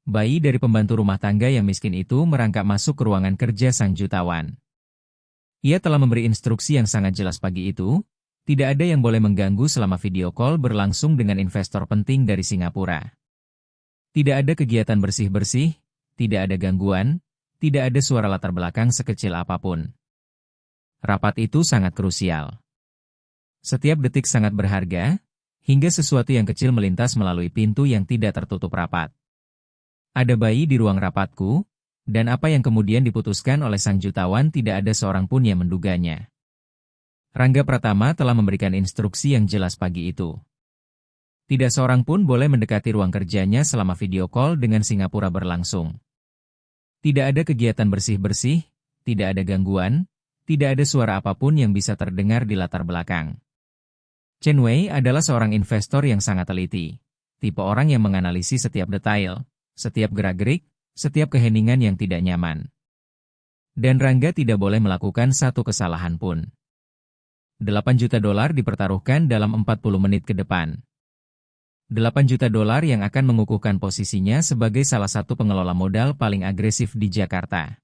Bayi dari pembantu rumah tangga yang miskin itu merangkak masuk ke ruangan kerja sang jutawan. Ia telah memberi instruksi yang sangat jelas pagi itu, tidak ada yang boleh mengganggu selama video call berlangsung dengan investor penting dari Singapura. Tidak ada kegiatan bersih-bersih, tidak ada gangguan, tidak ada suara latar belakang sekecil apapun. Rapat itu sangat krusial. Setiap detik sangat berharga, hingga sesuatu yang kecil melintas melalui pintu yang tidak tertutup rapat. Ada bayi di ruang rapatku, dan apa yang kemudian diputuskan oleh sang jutawan tidak ada seorang pun yang menduganya. Rangga Pratama telah memberikan instruksi yang jelas pagi itu. Tidak seorang pun boleh mendekati ruang kerjanya selama video call dengan Singapura berlangsung. Tidak ada kegiatan bersih-bersih, tidak ada gangguan, tidak ada suara apapun yang bisa terdengar di latar belakang. Chen Wei adalah seorang investor yang sangat teliti, tipe orang yang menganalisis setiap detail, setiap gerak-gerik, setiap keheningan yang tidak nyaman. Dan Rangga tidak boleh melakukan satu kesalahan pun. 8 juta dolar dipertaruhkan dalam 40 menit ke depan. 8 juta dolar yang akan mengukuhkan posisinya sebagai salah satu pengelola modal paling agresif di Jakarta.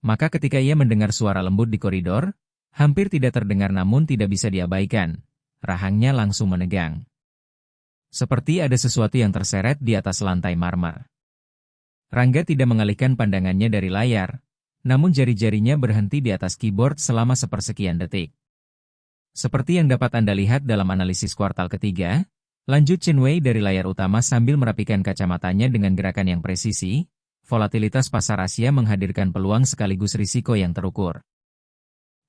Maka ketika ia mendengar suara lembut di koridor, hampir tidak terdengar namun tidak bisa diabaikan, rahangnya langsung menegang. Seperti ada sesuatu yang terseret di atas lantai marmer. Rangga tidak mengalihkan pandangannya dari layar, namun jari-jarinya berhenti di atas keyboard selama sepersekian detik. Seperti yang dapat Anda lihat dalam analisis kuartal ketiga, lanjut Chen Wei dari layar utama sambil merapikan kacamatanya dengan gerakan yang presisi, volatilitas pasar Asia menghadirkan peluang sekaligus risiko yang terukur.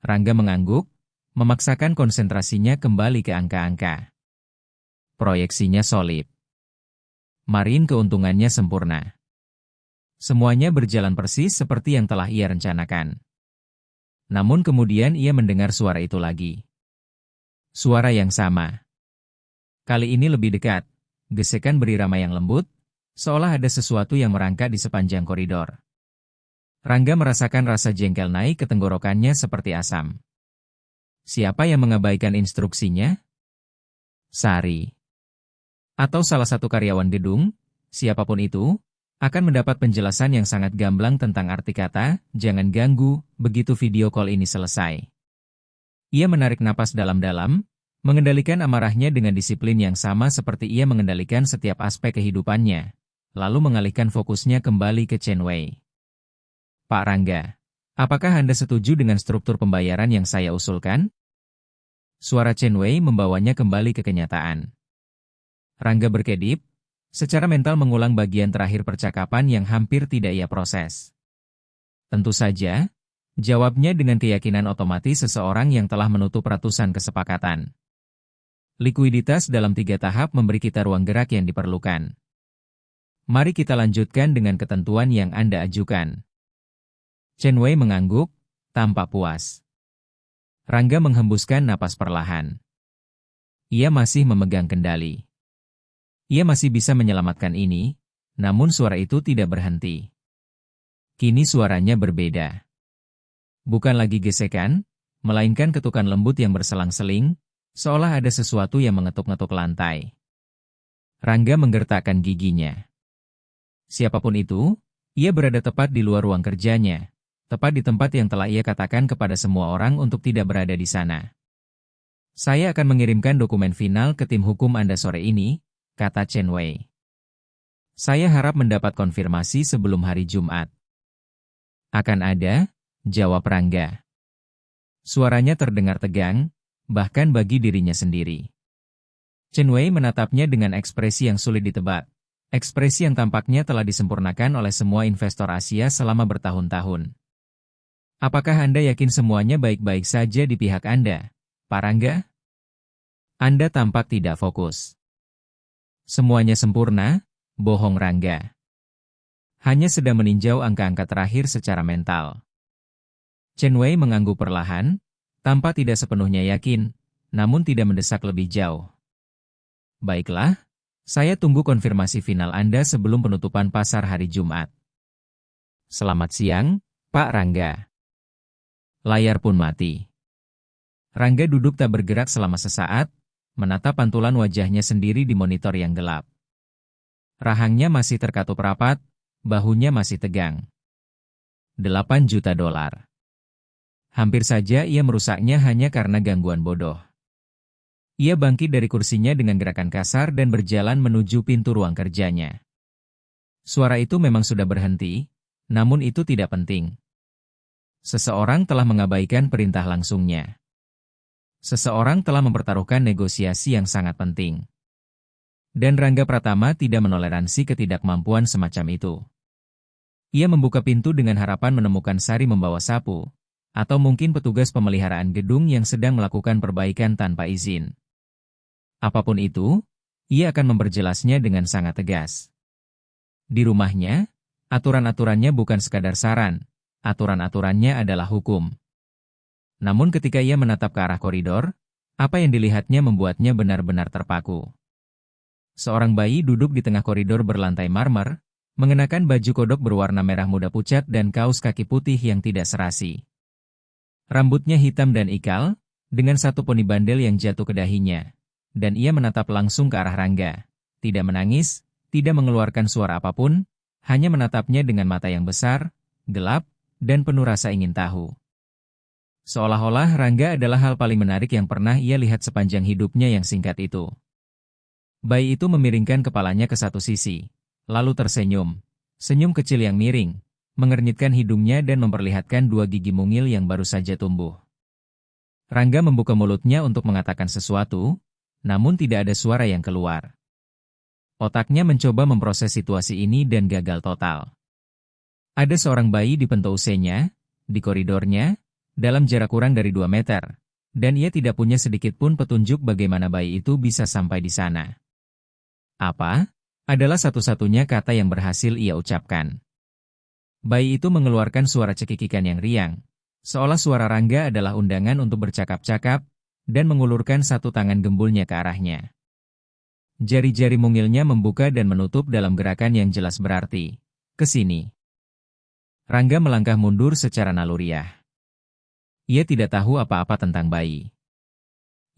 Rangga mengangguk, memaksakan konsentrasinya kembali ke angka-angka. Proyeksinya solid. Marine keuntungannya sempurna. Semuanya berjalan persis seperti yang telah ia rencanakan. Namun kemudian ia mendengar suara itu lagi. Suara yang sama. Kali ini lebih dekat, gesekan berirama yang lembut, seolah ada sesuatu yang merangkak di sepanjang koridor. Rangga merasakan rasa jengkel naik ke tenggorokannya seperti asam. Siapa yang mengabaikan instruksinya? Sari. Atau salah satu karyawan gedung, siapapun itu, akan mendapat penjelasan yang sangat gamblang tentang arti kata, jangan ganggu, begitu video call ini selesai. Ia menarik napas dalam-dalam, mengendalikan amarahnya dengan disiplin yang sama seperti ia mengendalikan setiap aspek kehidupannya, lalu mengalihkan fokusnya kembali ke Chen Wei. Pak Rangga, apakah Anda setuju dengan struktur pembayaran yang saya usulkan? Suara Chen Wei membawanya kembali ke kenyataan. Rangga berkedip, secara mental mengulang bagian terakhir percakapan yang hampir tidak ia proses. Tentu saja, jawabnya dengan keyakinan otomatis seseorang yang telah menutup ratusan kesepakatan. Likuiditas dalam 3 tahap memberi kita ruang gerak yang diperlukan. Mari kita lanjutkan dengan ketentuan yang Anda ajukan. Chen Wei mengangguk, tampak puas. Rangga menghembuskan napas perlahan. Ia masih memegang kendali. Ia masih bisa menyelamatkan ini, namun suara itu tidak berhenti. Kini suaranya berbeda. Bukan lagi gesekan, melainkan ketukan lembut yang berselang-seling, seolah ada sesuatu yang mengetuk-ngetuk lantai. Rangga menggertakkan giginya. Siapapun itu, ia berada tepat di luar ruang kerjanya, tepat di tempat yang telah ia katakan kepada semua orang untuk tidak berada di sana. Saya akan mengirimkan dokumen final ke tim hukum Anda sore ini, kata Chen Wei. Saya harap mendapat konfirmasi sebelum hari Jumat. Akan ada, jawab Rangga. Suaranya terdengar tegang, bahkan bagi dirinya sendiri. Chen Wei menatapnya dengan ekspresi yang sulit ditebak, ekspresi yang tampaknya telah disempurnakan oleh semua investor Asia selama bertahun-tahun. Apakah Anda yakin semuanya baik-baik saja di pihak Anda, Pak Rangga? Anda tampak tidak fokus. Semuanya sempurna, bohong Rangga. Hanya sedang meninjau angka-angka terakhir secara mental. Chen Wei mengangguk perlahan, tanpa tidak sepenuhnya yakin, namun tidak mendesak lebih jauh. Baiklah, saya tunggu konfirmasi final Anda sebelum penutupan pasar hari Jumat. Selamat siang, Pak Rangga. Layar pun mati. Rangga duduk tak bergerak selama sesaat, menatap pantulan wajahnya sendiri di monitor yang gelap. Rahangnya masih terkatup rapat, bahunya masih tegang. 8 juta dolar. Hampir saja ia merusaknya hanya karena gangguan bodoh. Ia bangkit dari kursinya dengan gerakan kasar dan berjalan menuju pintu ruang kerjanya. Suara itu memang sudah berhenti, namun itu tidak penting. Seseorang telah mengabaikan perintah langsungnya. Seseorang telah mempertaruhkan negosiasi yang sangat penting. Dan Rangga Pratama tidak menoleransi ketidakmampuan semacam itu. Ia membuka pintu dengan harapan menemukan Sari membawa sapu, atau mungkin petugas pemeliharaan gedung yang sedang melakukan perbaikan tanpa izin. Apapun itu, ia akan memperjelasnya dengan sangat tegas. Di rumahnya, aturan-aturannya bukan sekadar saran, aturan-aturannya adalah hukum. Namun ketika ia menatap ke arah koridor, apa yang dilihatnya membuatnya benar-benar terpaku. Seorang bayi duduk di tengah koridor berlantai marmer, mengenakan baju kodok berwarna merah muda pucat dan kaos kaki putih yang tidak serasi. Rambutnya hitam dan ikal, dengan satu poni bandel yang jatuh ke dahinya. Dan ia menatap langsung ke arah Rangga. Tidak menangis, tidak mengeluarkan suara apapun, hanya menatapnya dengan mata yang besar, gelap, dan penuh rasa ingin tahu. Seolah-olah Rangga adalah hal paling menarik yang pernah ia lihat sepanjang hidupnya yang singkat itu. Bayi itu memiringkan kepalanya ke satu sisi, lalu tersenyum. Senyum kecil yang miring, mengernyitkan hidungnya dan memperlihatkan dua gigi mungil yang baru saja tumbuh. Rangga membuka mulutnya untuk mengatakan sesuatu, namun tidak ada suara yang keluar. Otaknya mencoba memproses situasi ini dan gagal total. Ada seorang bayi di pentu usianya, di koridornya, dalam jarak kurang dari 2 meter, dan ia tidak punya sedikit pun petunjuk bagaimana bayi itu bisa sampai di sana. Apa? Adalah satu-satunya kata yang berhasil ia ucapkan. Bayi itu mengeluarkan suara cekikikan yang riang, seolah suara Rangga adalah undangan untuk bercakap-cakap, dan mengulurkan satu tangan gembulnya ke arahnya. Jari-jari mungilnya membuka dan menutup dalam gerakan yang jelas berarti, "Ke sini." Rangga melangkah mundur secara naluriah. Ia tidak tahu apa-apa tentang bayi.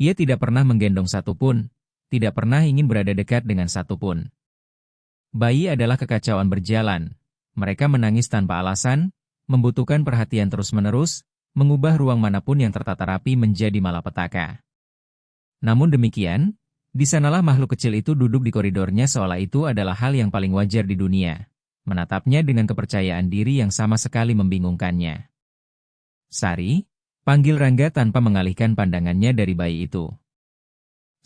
Ia tidak pernah menggendong satupun, tidak pernah ingin berada dekat dengan satupun. Bayi adalah kekacauan berjalan. Mereka menangis tanpa alasan, membutuhkan perhatian terus-menerus, mengubah ruang manapun yang tertata rapi menjadi malapetaka. Namun demikian, di sanalah makhluk kecil itu duduk di koridornya seolah itu adalah hal yang paling wajar di dunia, menatapnya dengan kepercayaan diri yang sama sekali membingungkannya. "Sari," panggil Rangga tanpa mengalihkan pandangannya dari bayi itu.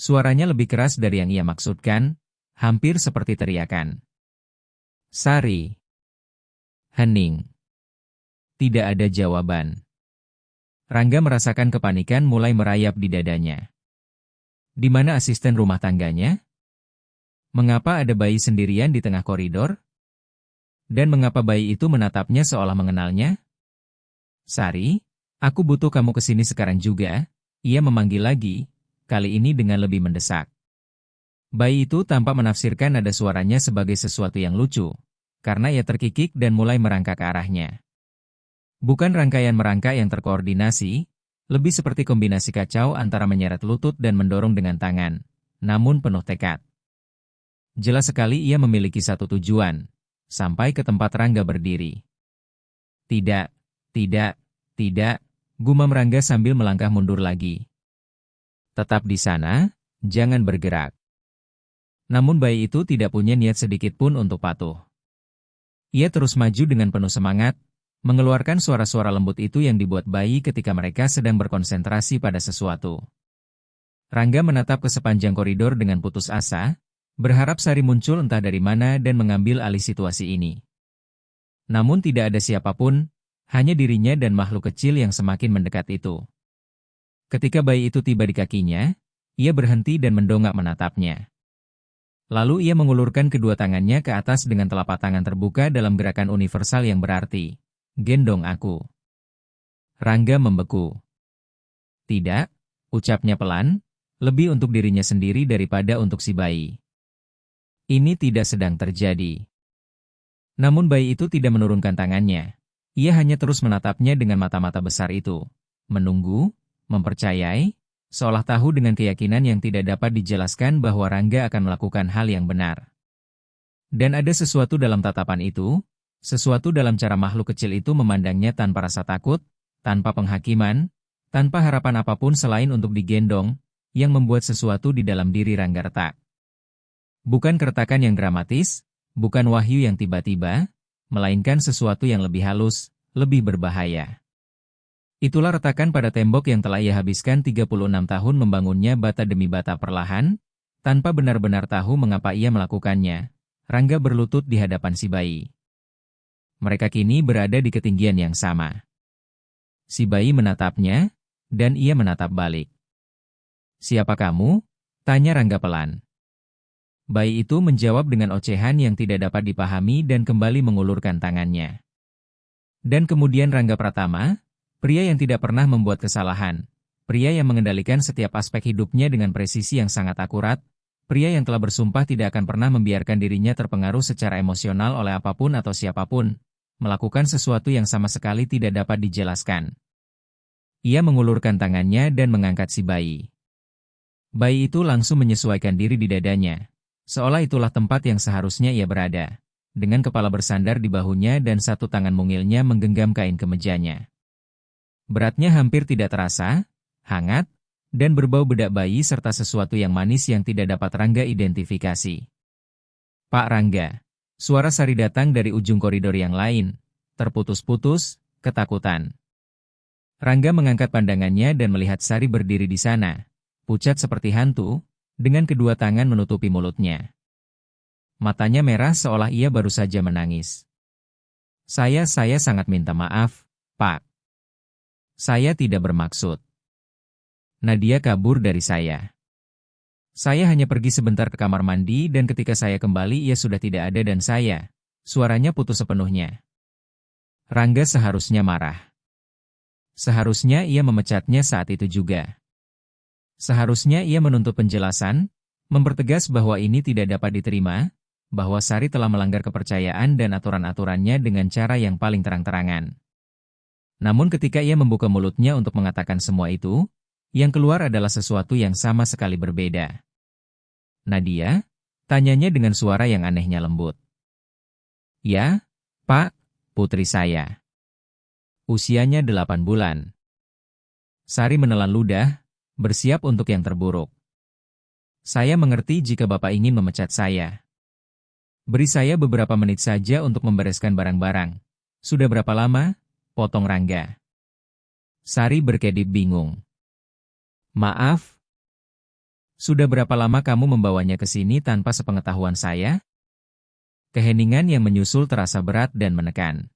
Suaranya lebih keras dari yang ia maksudkan, hampir seperti teriakan. "Sari." Hening. Tidak ada jawaban. Rangga merasakan kepanikan mulai merayap di dadanya. Di mana asisten rumah tangganya? Mengapa ada bayi sendirian di tengah koridor? Dan mengapa bayi itu menatapnya seolah mengenalnya? "Sari, aku butuh kamu ke sini sekarang juga," ia memanggil lagi, kali ini dengan lebih mendesak. Bayi itu tampak menafsirkan nada suaranya sebagai sesuatu yang lucu, karena ia terkikik dan mulai merangkak ke arahnya. Bukan rangkaian merangkak yang terkoordinasi, lebih seperti kombinasi kacau antara menyeret lutut dan mendorong dengan tangan, namun penuh tekad. Jelas sekali ia memiliki satu tujuan, sampai ke tempat Rangga berdiri. "Tidak, tidak, tidak," gumam Rangga sambil melangkah mundur lagi. "Tetap di sana, jangan bergerak." Namun bayi itu tidak punya niat sedikit pun untuk patuh. Ia terus maju dengan penuh semangat, mengeluarkan suara-suara lembut itu yang dibuat bayi ketika mereka sedang berkonsentrasi pada sesuatu. Rangga menatap ke sepanjang koridor dengan putus asa, berharap Sari muncul entah dari mana dan mengambil alih situasi ini. Namun tidak ada siapapun, hanya dirinya dan makhluk kecil yang semakin mendekat itu. Ketika bayi itu tiba di kakinya, ia berhenti dan mendongak menatapnya. Lalu ia mengulurkan kedua tangannya ke atas dengan telapak tangan terbuka dalam gerakan universal yang berarti, "Gendong aku." Rangga membeku. "Tidak," ucapnya pelan, lebih untuk dirinya sendiri daripada untuk si bayi. Ini tidak sedang terjadi. Namun bayi itu tidak menurunkan tangannya. Ia hanya terus menatapnya dengan mata-mata besar itu. Menunggu, mempercayai, seolah tahu dengan keyakinan yang tidak dapat dijelaskan bahwa Rangga akan melakukan hal yang benar. Dan ada sesuatu dalam tatapan itu, sesuatu dalam cara makhluk kecil itu memandangnya tanpa rasa takut, tanpa penghakiman, tanpa harapan apapun selain untuk digendong, yang membuat sesuatu di dalam diri Rangga retak. Bukan keretakan yang dramatis, bukan wahyu yang tiba-tiba, melainkan sesuatu yang lebih halus, lebih berbahaya. Itulah retakan pada tembok yang telah ia habiskan 36 tahun membangunnya bata demi bata perlahan, tanpa benar-benar tahu mengapa ia melakukannya. Rangga berlutut di hadapan si bayi. Mereka kini berada di ketinggian yang sama. Si bayi menatapnya, dan ia menatap balik. "Siapa kamu?" tanya Rangga pelan. Bayi itu menjawab dengan ocehan yang tidak dapat dipahami dan kembali mengulurkan tangannya. Dan kemudian Rangga Pratama, pria yang tidak pernah membuat kesalahan, pria yang mengendalikan setiap aspek hidupnya dengan presisi yang sangat akurat, pria yang telah bersumpah tidak akan pernah membiarkan dirinya terpengaruh secara emosional oleh apapun atau siapapun, melakukan sesuatu yang sama sekali tidak dapat dijelaskan. Ia mengulurkan tangannya dan mengangkat si bayi. Bayi itu langsung menyesuaikan diri di dadanya, seolah itulah tempat yang seharusnya ia berada, dengan kepala bersandar di bahunya dan satu tangan mungilnya menggenggam kain kemejanya. Beratnya hampir tidak terasa, hangat, dan berbau bedak bayi serta sesuatu yang manis yang tidak dapat Rangga identifikasi. "Pak Rangga," suara Sari datang dari ujung koridor yang lain, terputus-putus, ketakutan. Rangga mengangkat pandangannya dan melihat Sari berdiri di sana, pucat seperti hantu, dengan kedua tangan menutupi mulutnya. Matanya merah seolah ia baru saja menangis. Saya sangat minta maaf, Pak. Saya tidak bermaksud. Nadia kabur dari saya. Saya hanya pergi sebentar ke kamar mandi dan ketika saya kembali ia sudah tidak ada dan suaranya putus sepenuhnya. Rangga seharusnya marah. Seharusnya ia memecatnya saat itu juga. Seharusnya ia menuntut penjelasan, mempertegas bahwa ini tidak dapat diterima, bahwa Sari telah melanggar kepercayaan dan aturan-aturannya dengan cara yang paling terang-terangan. Namun ketika ia membuka mulutnya untuk mengatakan semua itu, yang keluar adalah sesuatu yang sama sekali berbeda. "Nadia?" tanyanya dengan suara yang anehnya lembut. "Ya, Pak, putri saya. Usianya 8 bulan. Sari menelan ludah, bersiap untuk yang terburuk. "Saya mengerti jika Bapak ingin memecat saya. Beri saya beberapa menit saja untuk membereskan barang-barang." "Sudah berapa lama?" potong Rangga. Sari berkedip bingung. "Maaf? Sudah berapa lama kamu membawanya ke sini tanpa sepengetahuan saya?" Keheningan yang menyusul terasa berat dan menekan.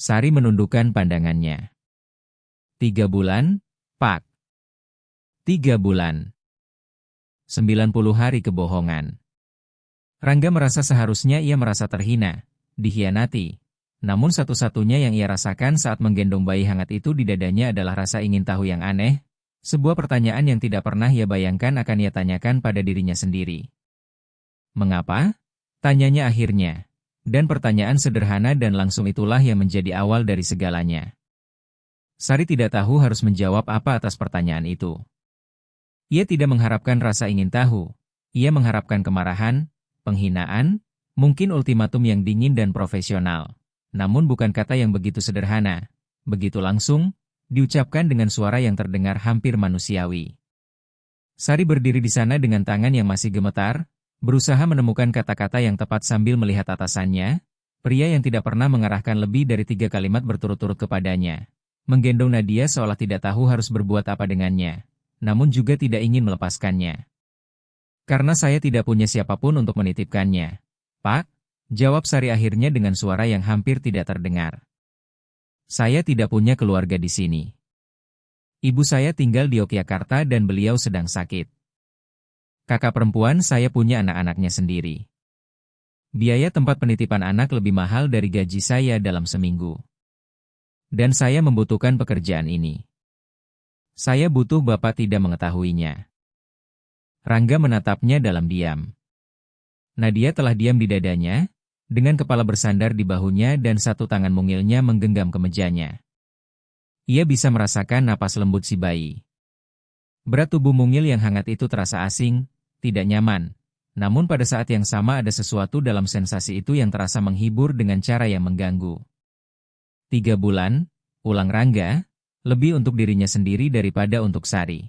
Sari menundukkan pandangannya. 3 bulan, Pak. 3 bulan. 90 hari kebohongan. Rangga merasa seharusnya ia merasa terhina, dikhianati. Namun satu-satunya yang ia rasakan saat menggendong bayi hangat itu di dadanya adalah rasa ingin tahu yang aneh, sebuah pertanyaan yang tidak pernah ia bayangkan akan ia tanyakan pada dirinya sendiri. "Mengapa?" tanyanya akhirnya. Dan pertanyaan sederhana dan langsung itulah yang menjadi awal dari segalanya. Sari tidak tahu harus menjawab apa atas pertanyaan itu. Ia tidak mengharapkan rasa ingin tahu, ia mengharapkan kemarahan, penghinaan, mungkin ultimatum yang dingin dan profesional. Namun bukan kata yang begitu sederhana, begitu langsung, diucapkan dengan suara yang terdengar hampir manusiawi. Sari berdiri di sana dengan tangan yang masih gemetar, berusaha menemukan kata-kata yang tepat sambil melihat atasannya, pria yang tidak pernah mengarahkan lebih dari 3 kalimat berturut-turut kepadanya. Menggendong Nadia seolah tidak tahu harus berbuat apa dengannya, namun juga tidak ingin melepaskannya. "Karena saya tidak punya siapapun untuk menitipkannya, Pak," jawab Sari akhirnya dengan suara yang hampir tidak terdengar. "Saya tidak punya keluarga di sini. Ibu saya tinggal di Yogyakarta dan beliau sedang sakit. Kakak perempuan saya punya anak-anaknya sendiri. Biaya tempat penitipan anak lebih mahal dari gaji saya dalam seminggu. Dan saya membutuhkan pekerjaan ini. Saya butuh Bapak tidak mengetahuinya." Rangga menatapnya dalam diam. Nadia telah diam di dadanya, dengan kepala bersandar di bahunya dan satu tangan mungilnya menggenggam kemejanya. Ia bisa merasakan napas lembut si bayi. Berat tubuh mungil yang hangat itu terasa asing, tidak nyaman, Namun pada saat yang sama ada sesuatu dalam sensasi itu yang terasa menghibur dengan cara yang mengganggu. 3 bulan, ulang Rangga, lebih untuk dirinya sendiri daripada untuk Sari.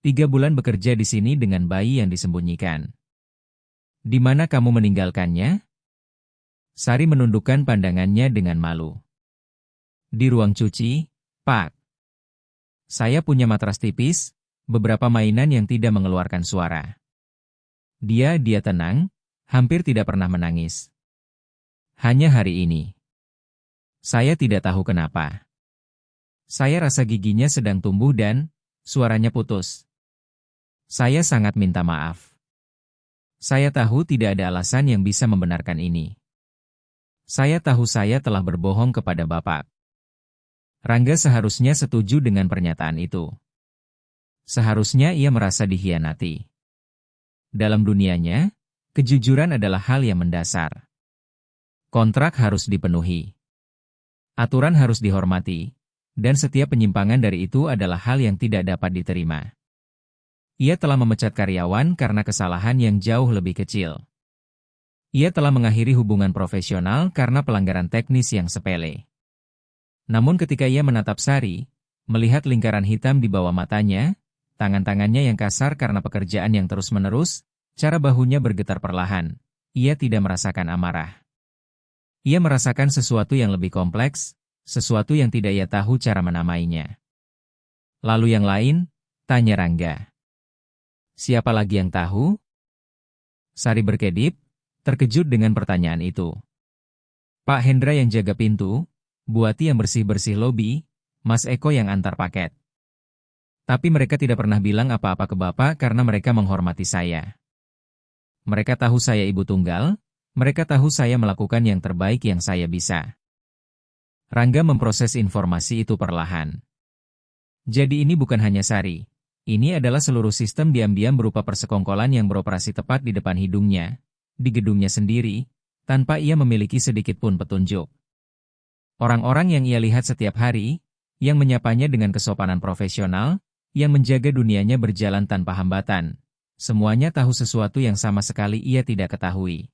3 bulan bekerja di sini dengan bayi yang disembunyikan. Di mana kamu meninggalkannya? Sari menundukkan pandangannya dengan malu. Di ruang cuci, Pak. Saya punya matras tipis, beberapa mainan yang tidak mengeluarkan suara. Dia tenang, hampir tidak pernah menangis. Hanya hari ini. Saya tidak tahu kenapa. Saya rasa giginya sedang tumbuh dan suaranya putus. Saya sangat minta maaf. Saya tahu tidak ada alasan yang bisa membenarkan ini. Saya tahu saya telah berbohong kepada Bapak. Rangga seharusnya setuju dengan pernyataan itu. Seharusnya ia merasa dikhianati. Dalam dunianya, kejujuran adalah hal yang mendasar. Kontrak harus dipenuhi. Aturan harus dihormati, dan setiap penyimpangan dari itu adalah hal yang tidak dapat diterima. Ia telah memecat karyawan karena kesalahan yang jauh lebih kecil. Ia telah mengakhiri hubungan profesional karena pelanggaran teknis yang sepele. Namun ketika ia menatap Sari, melihat lingkaran hitam di bawah matanya, tangan-tangannya yang kasar karena pekerjaan yang terus-menerus, cara bahunya bergetar perlahan, ia tidak merasakan amarah. Ia merasakan sesuatu yang lebih kompleks, sesuatu yang tidak ia tahu cara menamainya. Lalu yang lain, tanya Rangga. Siapa lagi yang tahu? Sari berkedip, terkejut dengan pertanyaan itu. Pak Hendra yang jaga pintu, Bu Ati yang bersih-bersih lobi, Mas Eko yang antar paket. Tapi mereka tidak pernah bilang apa-apa ke Bapak karena mereka menghormati saya. Mereka tahu saya ibu tunggal, mereka tahu saya melakukan yang terbaik yang saya bisa. Rangga memproses informasi itu perlahan. Jadi ini bukan hanya Sari. Ini adalah seluruh sistem diam-diam berupa persekongkolan yang beroperasi tepat di depan hidungnya, di gedungnya sendiri, tanpa ia memiliki sedikit pun petunjuk. Orang-orang yang ia lihat setiap hari, yang menyapanya dengan kesopanan profesional, yang menjaga dunianya berjalan tanpa hambatan, semuanya tahu sesuatu yang sama sekali ia tidak ketahui.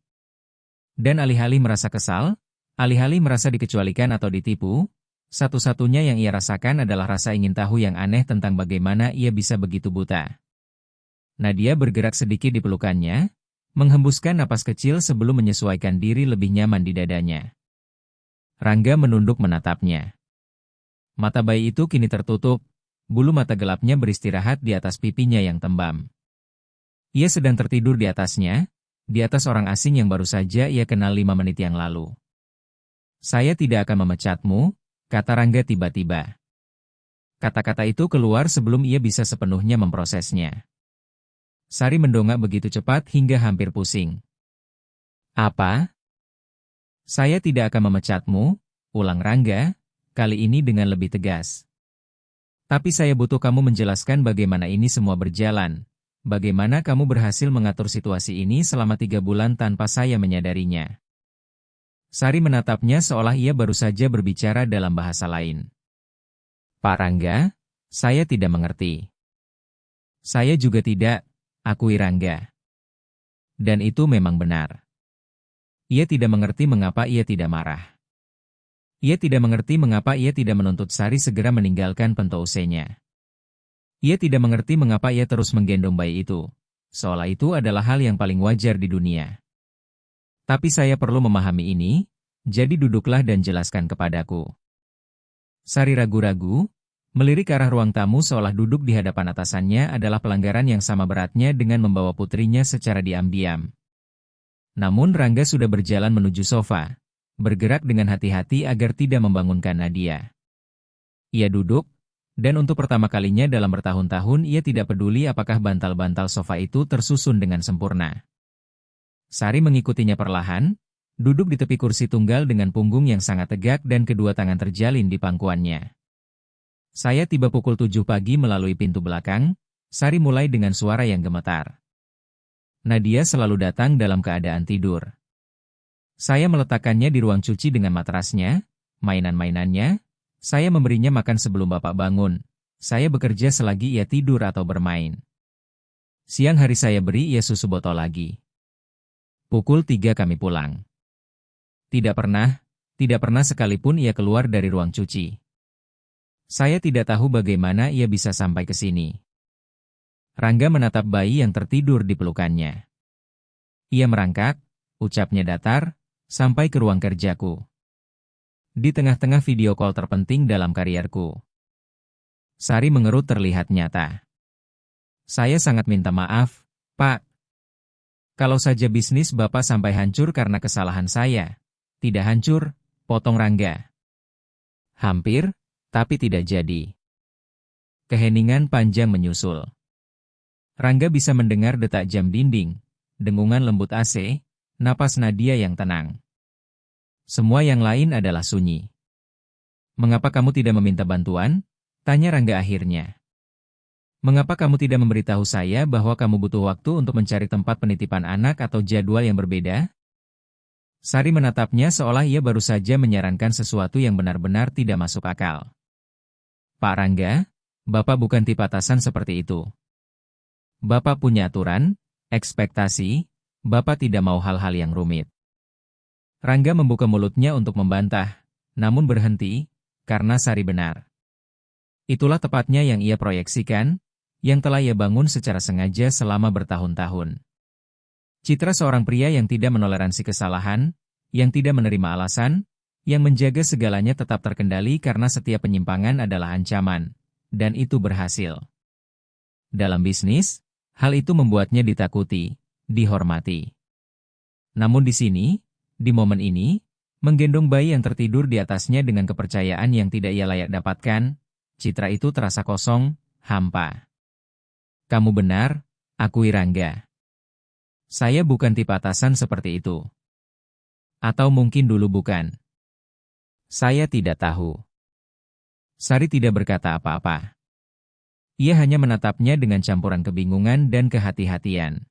Dan alih-alih merasa kesal, alih-alih merasa dikecualikan atau ditipu, satu-satunya yang ia rasakan adalah rasa ingin tahu yang aneh tentang bagaimana ia bisa begitu buta. Nadia bergerak sedikit di pelukannya, menghembuskan napas kecil sebelum menyesuaikan diri lebih nyaman di dadanya. Rangga menunduk menatapnya. Mata bayi itu kini tertutup, bulu mata gelapnya beristirahat di atas pipinya yang tembam. Ia sedang tertidur di atasnya, di atas orang asing yang baru saja ia kenal 5 menit yang lalu. Saya tidak akan memecatmu, kata Rangga tiba-tiba. Kata-kata itu keluar sebelum ia bisa sepenuhnya memprosesnya. Sari mendongak begitu cepat hingga hampir pusing. Apa? Saya tidak akan memecatmu, ulang Rangga, kali ini dengan lebih tegas. Tapi saya butuh kamu menjelaskan bagaimana ini semua berjalan, bagaimana kamu berhasil mengatur situasi ini selama 3 bulan tanpa saya menyadarinya. Sari menatapnya seolah ia baru saja berbicara dalam bahasa lain. Pak Rangga, saya tidak mengerti. Saya juga tidak, akui Rangga. Dan itu memang benar. Ia tidak mengerti mengapa ia tidak marah. Ia tidak mengerti mengapa ia tidak menuntut Sari segera meninggalkan pentousenya. Ia tidak mengerti mengapa ia terus menggendong bayi itu, seolah itu adalah hal yang paling wajar di dunia. Tapi saya perlu memahami ini, jadi duduklah dan jelaskan kepadaku. Sari ragu-ragu, melirik ke arah ruang tamu seolah duduk di hadapan atasannya adalah pelanggaran yang sama beratnya dengan membawa putrinya secara diam-diam. Namun Rangga sudah berjalan menuju sofa, bergerak dengan hati-hati agar tidak membangunkan Nadia. Ia duduk, dan untuk pertama kalinya dalam bertahun-tahun ia tidak peduli apakah bantal-bantal sofa itu tersusun dengan sempurna. Sari mengikutinya perlahan, duduk di tepi kursi tunggal dengan punggung yang sangat tegak dan kedua tangan terjalin di pangkuannya. Saya tiba pukul 7 pagi melalui pintu belakang, Sari mulai dengan suara yang gemetar. Nadia selalu datang dalam keadaan tidur. Saya meletakkannya di ruang cuci dengan matrasnya, mainan-mainannya, saya memberinya makan sebelum Bapak bangun, saya bekerja selagi ia tidur atau bermain. Siang hari saya beri ia susu botol lagi. Pukul 3 kami pulang. Tidak pernah sekalipun ia keluar dari ruang cuci. Saya tidak tahu bagaimana ia bisa sampai ke sini. Rangga menatap bayi yang tertidur di pelukannya. Ia merangkak, ucapnya datar, sampai ke ruang kerjaku. Di tengah-tengah video call terpenting dalam karierku. Sari mengerut terlihat nyata. Saya sangat minta maaf, Pak. Kalau saja bisnis Bapak sampai hancur karena kesalahan saya. Tidak hancur, potong Rangga. Hampir, tapi tidak jadi. Keheningan panjang menyusul. Rangga bisa mendengar detak jam dinding, dengungan lembut AC, napas Nadia yang tenang. Semua yang lain adalah sunyi. Mengapa kamu tidak meminta bantuan? Tanya Rangga akhirnya. Mengapa kamu tidak memberitahu saya bahwa kamu butuh waktu untuk mencari tempat penitipan anak atau jadwal yang berbeda? Sari menatapnya seolah ia baru saja menyarankan sesuatu yang benar-benar tidak masuk akal. Pak Rangga, Bapak bukan tipe atasan seperti itu. Bapak punya aturan, ekspektasi, Bapak tidak mau hal-hal yang rumit. Rangga membuka mulutnya untuk membantah, namun berhenti, karena Sari benar. Itulah tepatnya yang ia proyeksikan, yang telah ia bangun secara sengaja selama bertahun-tahun. Citra seorang pria yang tidak menoleransi kesalahan, yang tidak menerima alasan, yang menjaga segalanya tetap terkendali karena setiap penyimpangan adalah ancaman, dan itu berhasil. Dalam bisnis, hal itu membuatnya ditakuti, dihormati. Namun di sini, di momen ini, menggendong bayi yang tertidur di atasnya dengan kepercayaan yang tidak ia layak dapatkan, citra itu terasa kosong, hampa. Kamu benar, akui Rangga. Saya bukan tipe atasan seperti itu. Atau mungkin dulu bukan. Saya tidak tahu. Sari tidak berkata apa-apa. Ia hanya menatapnya dengan campuran kebingungan dan kehati-hatian.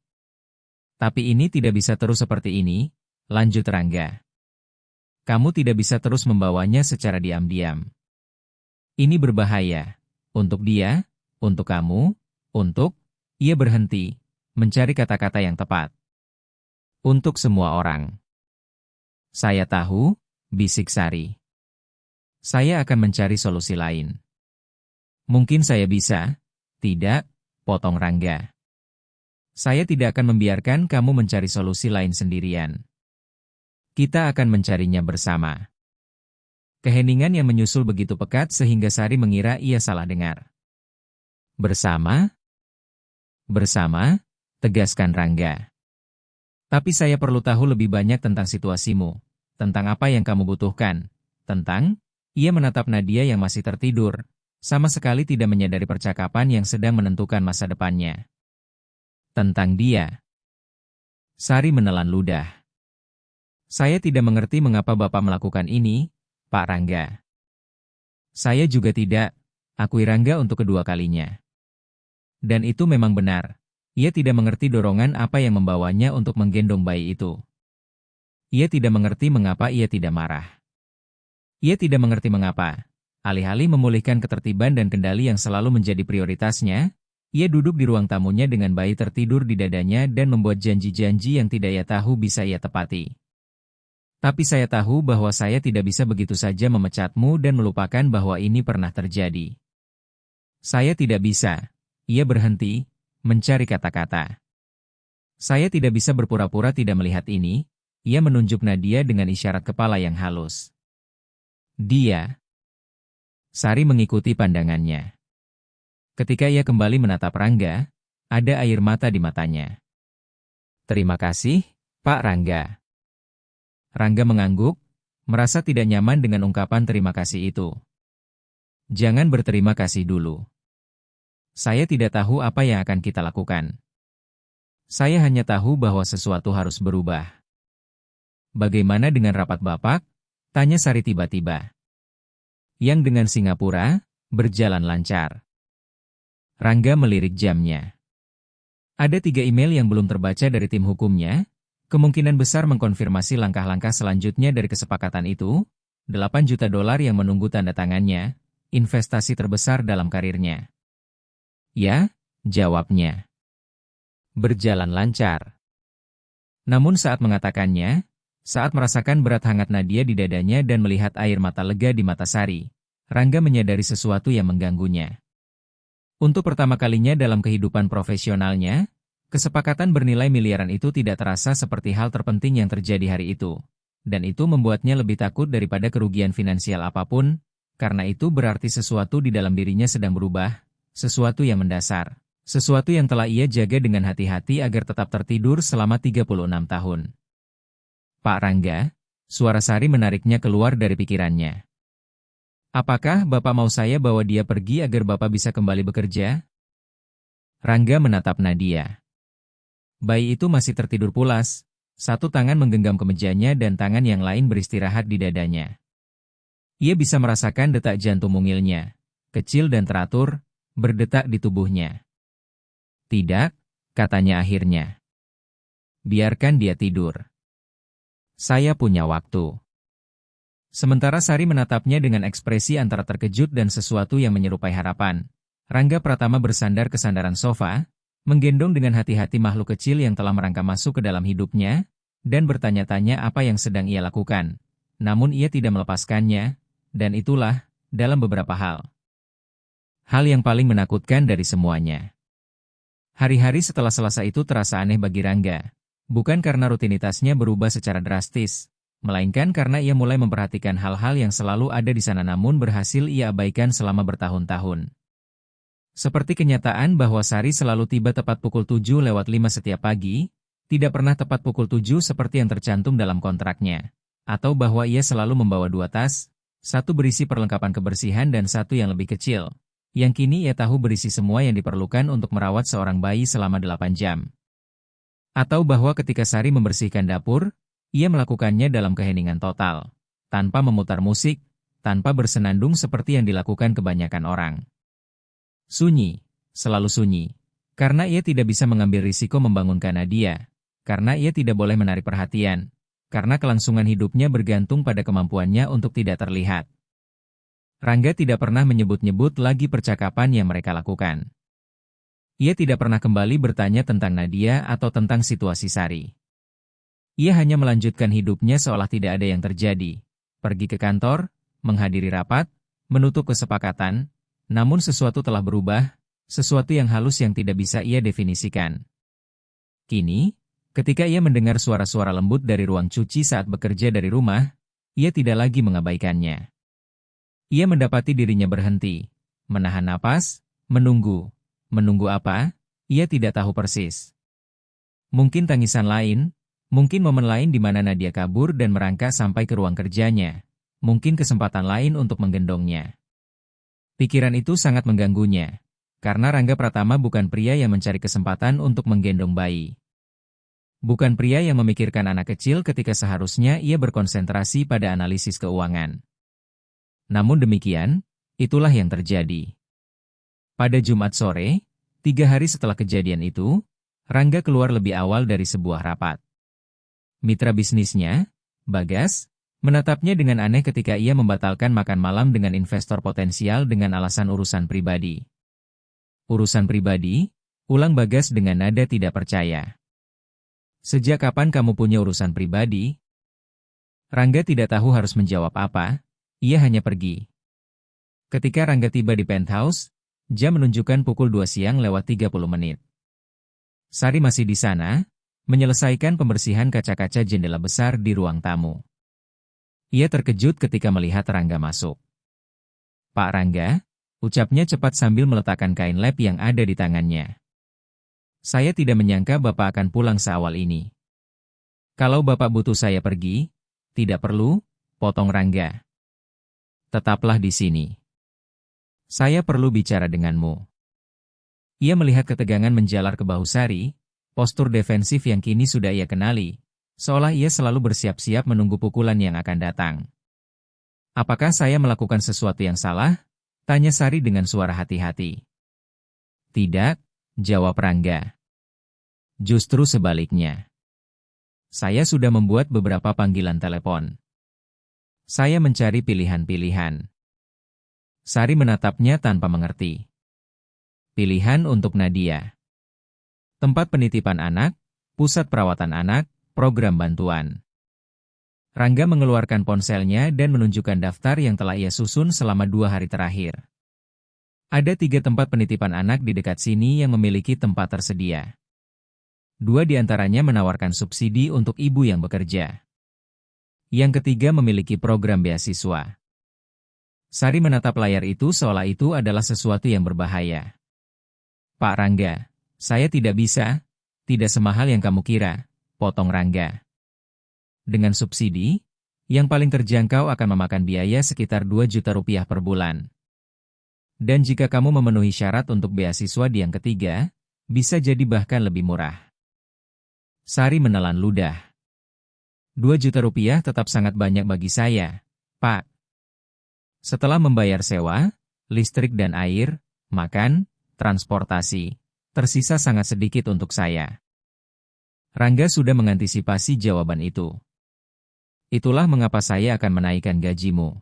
Tapi ini tidak bisa terus seperti ini, lanjut Rangga. Kamu tidak bisa terus membawanya secara diam-diam. Ini berbahaya. Untuk dia, untuk kamu, untuk, ia berhenti, mencari kata-kata yang tepat. Untuk semua orang. Saya tahu, bisik Sari. Saya akan mencari solusi lain. Mungkin saya bisa, tidak, potong Rangga. Saya tidak akan membiarkan kamu mencari solusi lain sendirian. Kita akan mencarinya bersama. Keheningan yang menyusul begitu pekat sehingga Sari mengira ia salah dengar. Bersama? Bersama, tegaskan Rangga. Tapi saya perlu tahu lebih banyak tentang situasimu, tentang apa yang kamu butuhkan, tentang... Ia menatap Nadia yang masih tertidur, sama sekali tidak menyadari percakapan yang sedang menentukan masa depannya. Tentang dia. Sari menelan ludah. Saya tidak mengerti mengapa Bapak melakukan ini, Pak Rangga. Saya juga tidak, akui Rangga untuk kedua kalinya. Dan itu memang benar. Ia tidak mengerti dorongan apa yang membawanya untuk menggendong bayi itu. Ia tidak mengerti mengapa ia tidak marah. Ia tidak mengerti mengapa. Alih-alih memulihkan ketertiban dan kendali yang selalu menjadi prioritasnya, ia duduk di ruang tamunya dengan bayi tertidur di dadanya dan membuat janji-janji yang tidak ia tahu bisa ia tepati. Tapi saya tahu bahwa saya tidak bisa begitu saja memecatmu dan melupakan bahwa ini pernah terjadi. Saya tidak bisa. Ia berhenti, mencari kata-kata. Saya tidak bisa berpura-pura tidak melihat ini. Ia menunjuk Nadia dengan isyarat kepala yang halus. Dia. Sari mengikuti pandangannya. Ketika ia kembali menatap Rangga, ada air mata di matanya. Terima kasih, Pak Rangga. Rangga mengangguk, merasa tidak nyaman dengan ungkapan terima kasih itu. Jangan berterima kasih dulu. Saya tidak tahu apa yang akan kita lakukan. Saya hanya tahu bahwa sesuatu harus berubah. Bagaimana dengan rapat Bapak? Tanya Sari tiba-tiba. Yang dengan Singapura, berjalan lancar. Rangga melirik jamnya. Ada 3 email yang belum terbaca dari tim hukumnya, kemungkinan besar mengkonfirmasi langkah-langkah selanjutnya dari kesepakatan itu, $8 juta yang menunggu tanda tangannya, investasi terbesar dalam karirnya. Ya, jawabnya. berjalan lancar. Namun saat mengatakannya, saat merasakan berat hangat Nadia di dadanya dan melihat air mata lega di mata Sari, Rangga menyadari sesuatu yang mengganggunya. Untuk pertama kalinya dalam kehidupan profesionalnya, kesepakatan bernilai miliaran itu tidak terasa seperti hal terpenting yang terjadi hari itu. Dan itu membuatnya lebih takut daripada kerugian finansial apapun, karena itu berarti sesuatu di dalam dirinya sedang berubah, sesuatu yang mendasar. Sesuatu yang telah ia jaga dengan hati-hati agar tetap tertidur selama 36 tahun. Pak Rangga, suara Sari menariknya keluar dari pikirannya. Apakah Bapak mau saya bawa dia pergi agar Bapak bisa kembali bekerja? Rangga menatap Nadia. Bayi itu masih tertidur pulas, satu tangan menggenggam kemejanya dan tangan yang lain beristirahat di dadanya. Ia bisa merasakan detak jantung mungilnya, kecil dan teratur, berdetak di tubuhnya. Tidak, katanya akhirnya. Biarkan dia tidur. Saya punya waktu. Sementara Sari menatapnya dengan ekspresi antara terkejut dan sesuatu yang menyerupai harapan, Rangga Pratama bersandar ke sandaran sofa, menggendong dengan hati-hati makhluk kecil yang telah merangkak masuk ke dalam hidupnya, dan bertanya-tanya apa yang sedang ia lakukan. Namun ia tidak melepaskannya, dan itulah, dalam beberapa hal yang paling menakutkan dari semuanya. Hari-hari setelah Selasa itu terasa aneh bagi Rangga, bukan karena rutinitasnya berubah secara drastis, melainkan karena ia mulai memperhatikan hal-hal yang selalu ada di sana namun berhasil ia abaikan selama bertahun-tahun. Seperti kenyataan bahwa Sari selalu tiba tepat pukul 7:05 setiap pagi, tidak pernah tepat pukul 7 seperti yang tercantum dalam kontraknya, atau bahwa ia selalu membawa 2 tas, satu berisi perlengkapan kebersihan dan satu yang lebih kecil, yang kini ia tahu berisi semua yang diperlukan untuk merawat seorang bayi selama 8 jam. Atau bahwa ketika Sari membersihkan dapur, ia melakukannya dalam keheningan total, tanpa memutar musik, tanpa bersenandung seperti yang dilakukan kebanyakan orang. Sunyi, selalu sunyi, karena ia tidak bisa mengambil risiko membangunkan Nadia, karena ia tidak boleh menarik perhatian, karena kelangsungan hidupnya bergantung pada kemampuannya untuk tidak terlihat. Rangga tidak pernah menyebut-nyebut lagi percakapan yang mereka lakukan. Ia tidak pernah kembali bertanya tentang Nadia atau tentang situasi Sari. Ia hanya melanjutkan hidupnya seolah tidak ada yang terjadi. Pergi ke kantor, menghadiri rapat, menutup kesepakatan, namun sesuatu telah berubah, sesuatu yang halus yang tidak bisa ia definisikan. Kini, ketika ia mendengar suara-suara lembut dari ruang cuci saat bekerja dari rumah, ia tidak lagi mengabaikannya. Ia mendapati dirinya berhenti, menahan napas, menunggu. Menunggu apa? Ia tidak tahu persis. Mungkin tangisan lain, mungkin momen lain di mana Nadia kabur dan merangkak sampai ke ruang kerjanya. Mungkin kesempatan lain untuk menggendongnya. Pikiran itu sangat mengganggunya, karena Rangga Pratama bukan pria yang mencari kesempatan untuk menggendong bayi. Bukan pria yang memikirkan anak kecil ketika seharusnya ia berkonsentrasi pada analisis keuangan. Namun demikian, itulah yang terjadi. Pada Jumat sore, 3 hari setelah kejadian itu, Rangga keluar lebih awal dari sebuah rapat. Mitra bisnisnya, Bagas, menatapnya dengan aneh ketika ia membatalkan makan malam dengan investor potensial dengan alasan urusan pribadi. Urusan pribadi? Ulang Bagas dengan nada tidak percaya. Sejak kapan kamu punya urusan pribadi? Rangga tidak tahu harus menjawab apa. Ia hanya pergi. Ketika Rangga tiba di penthouse, jam menunjukkan pukul 2 siang lewat 30 menit. Sari masih di sana, menyelesaikan pembersihan kaca-kaca jendela besar di ruang tamu. Ia terkejut ketika melihat Rangga masuk. Pak Rangga, ucapnya cepat sambil meletakkan kain lap yang ada di tangannya. Saya tidak menyangka Bapak akan pulang seawal ini. Kalau Bapak butuh saya pergi, tidak perlu, potong Rangga. Tetaplah di sini. Saya perlu bicara denganmu. Ia melihat ketegangan menjalar ke bahu Sari, postur defensif yang kini sudah ia kenali, seolah ia selalu bersiap-siap menunggu pukulan yang akan datang. Apakah saya melakukan sesuatu yang salah? Tanya Sari dengan suara hati-hati. Tidak, jawab Rangga. Justru sebaliknya. Saya sudah membuat beberapa panggilan telepon. Saya mencari pilihan-pilihan. Sari menatapnya tanpa mengerti. Pilihan untuk Nadia. tempat penitipan anak, pusat perawatan anak, program bantuan. Rangga mengeluarkan ponselnya dan menunjukkan daftar yang telah ia susun selama 2 hari terakhir. Ada 3 tempat penitipan anak di dekat sini yang memiliki tempat tersedia. 2 di antaranya menawarkan subsidi untuk ibu yang bekerja. Yang ketiga memiliki program beasiswa. Sari menatap layar itu seolah itu adalah sesuatu yang berbahaya. Pak Rangga, saya tidak bisa, tidak semahal yang kamu kira, potong Rangga. Dengan subsidi, yang paling terjangkau akan memakan biaya sekitar 2 juta rupiah per bulan. Dan jika kamu memenuhi syarat untuk beasiswa di yang ketiga, bisa jadi bahkan lebih murah. Sari menelan ludah. 2 juta rupiah tetap sangat banyak bagi saya, Pak. Setelah membayar sewa, listrik dan air, makan, transportasi, tersisa sangat sedikit untuk saya. Rangga sudah mengantisipasi jawaban itu. Itulah mengapa saya akan menaikkan gajimu.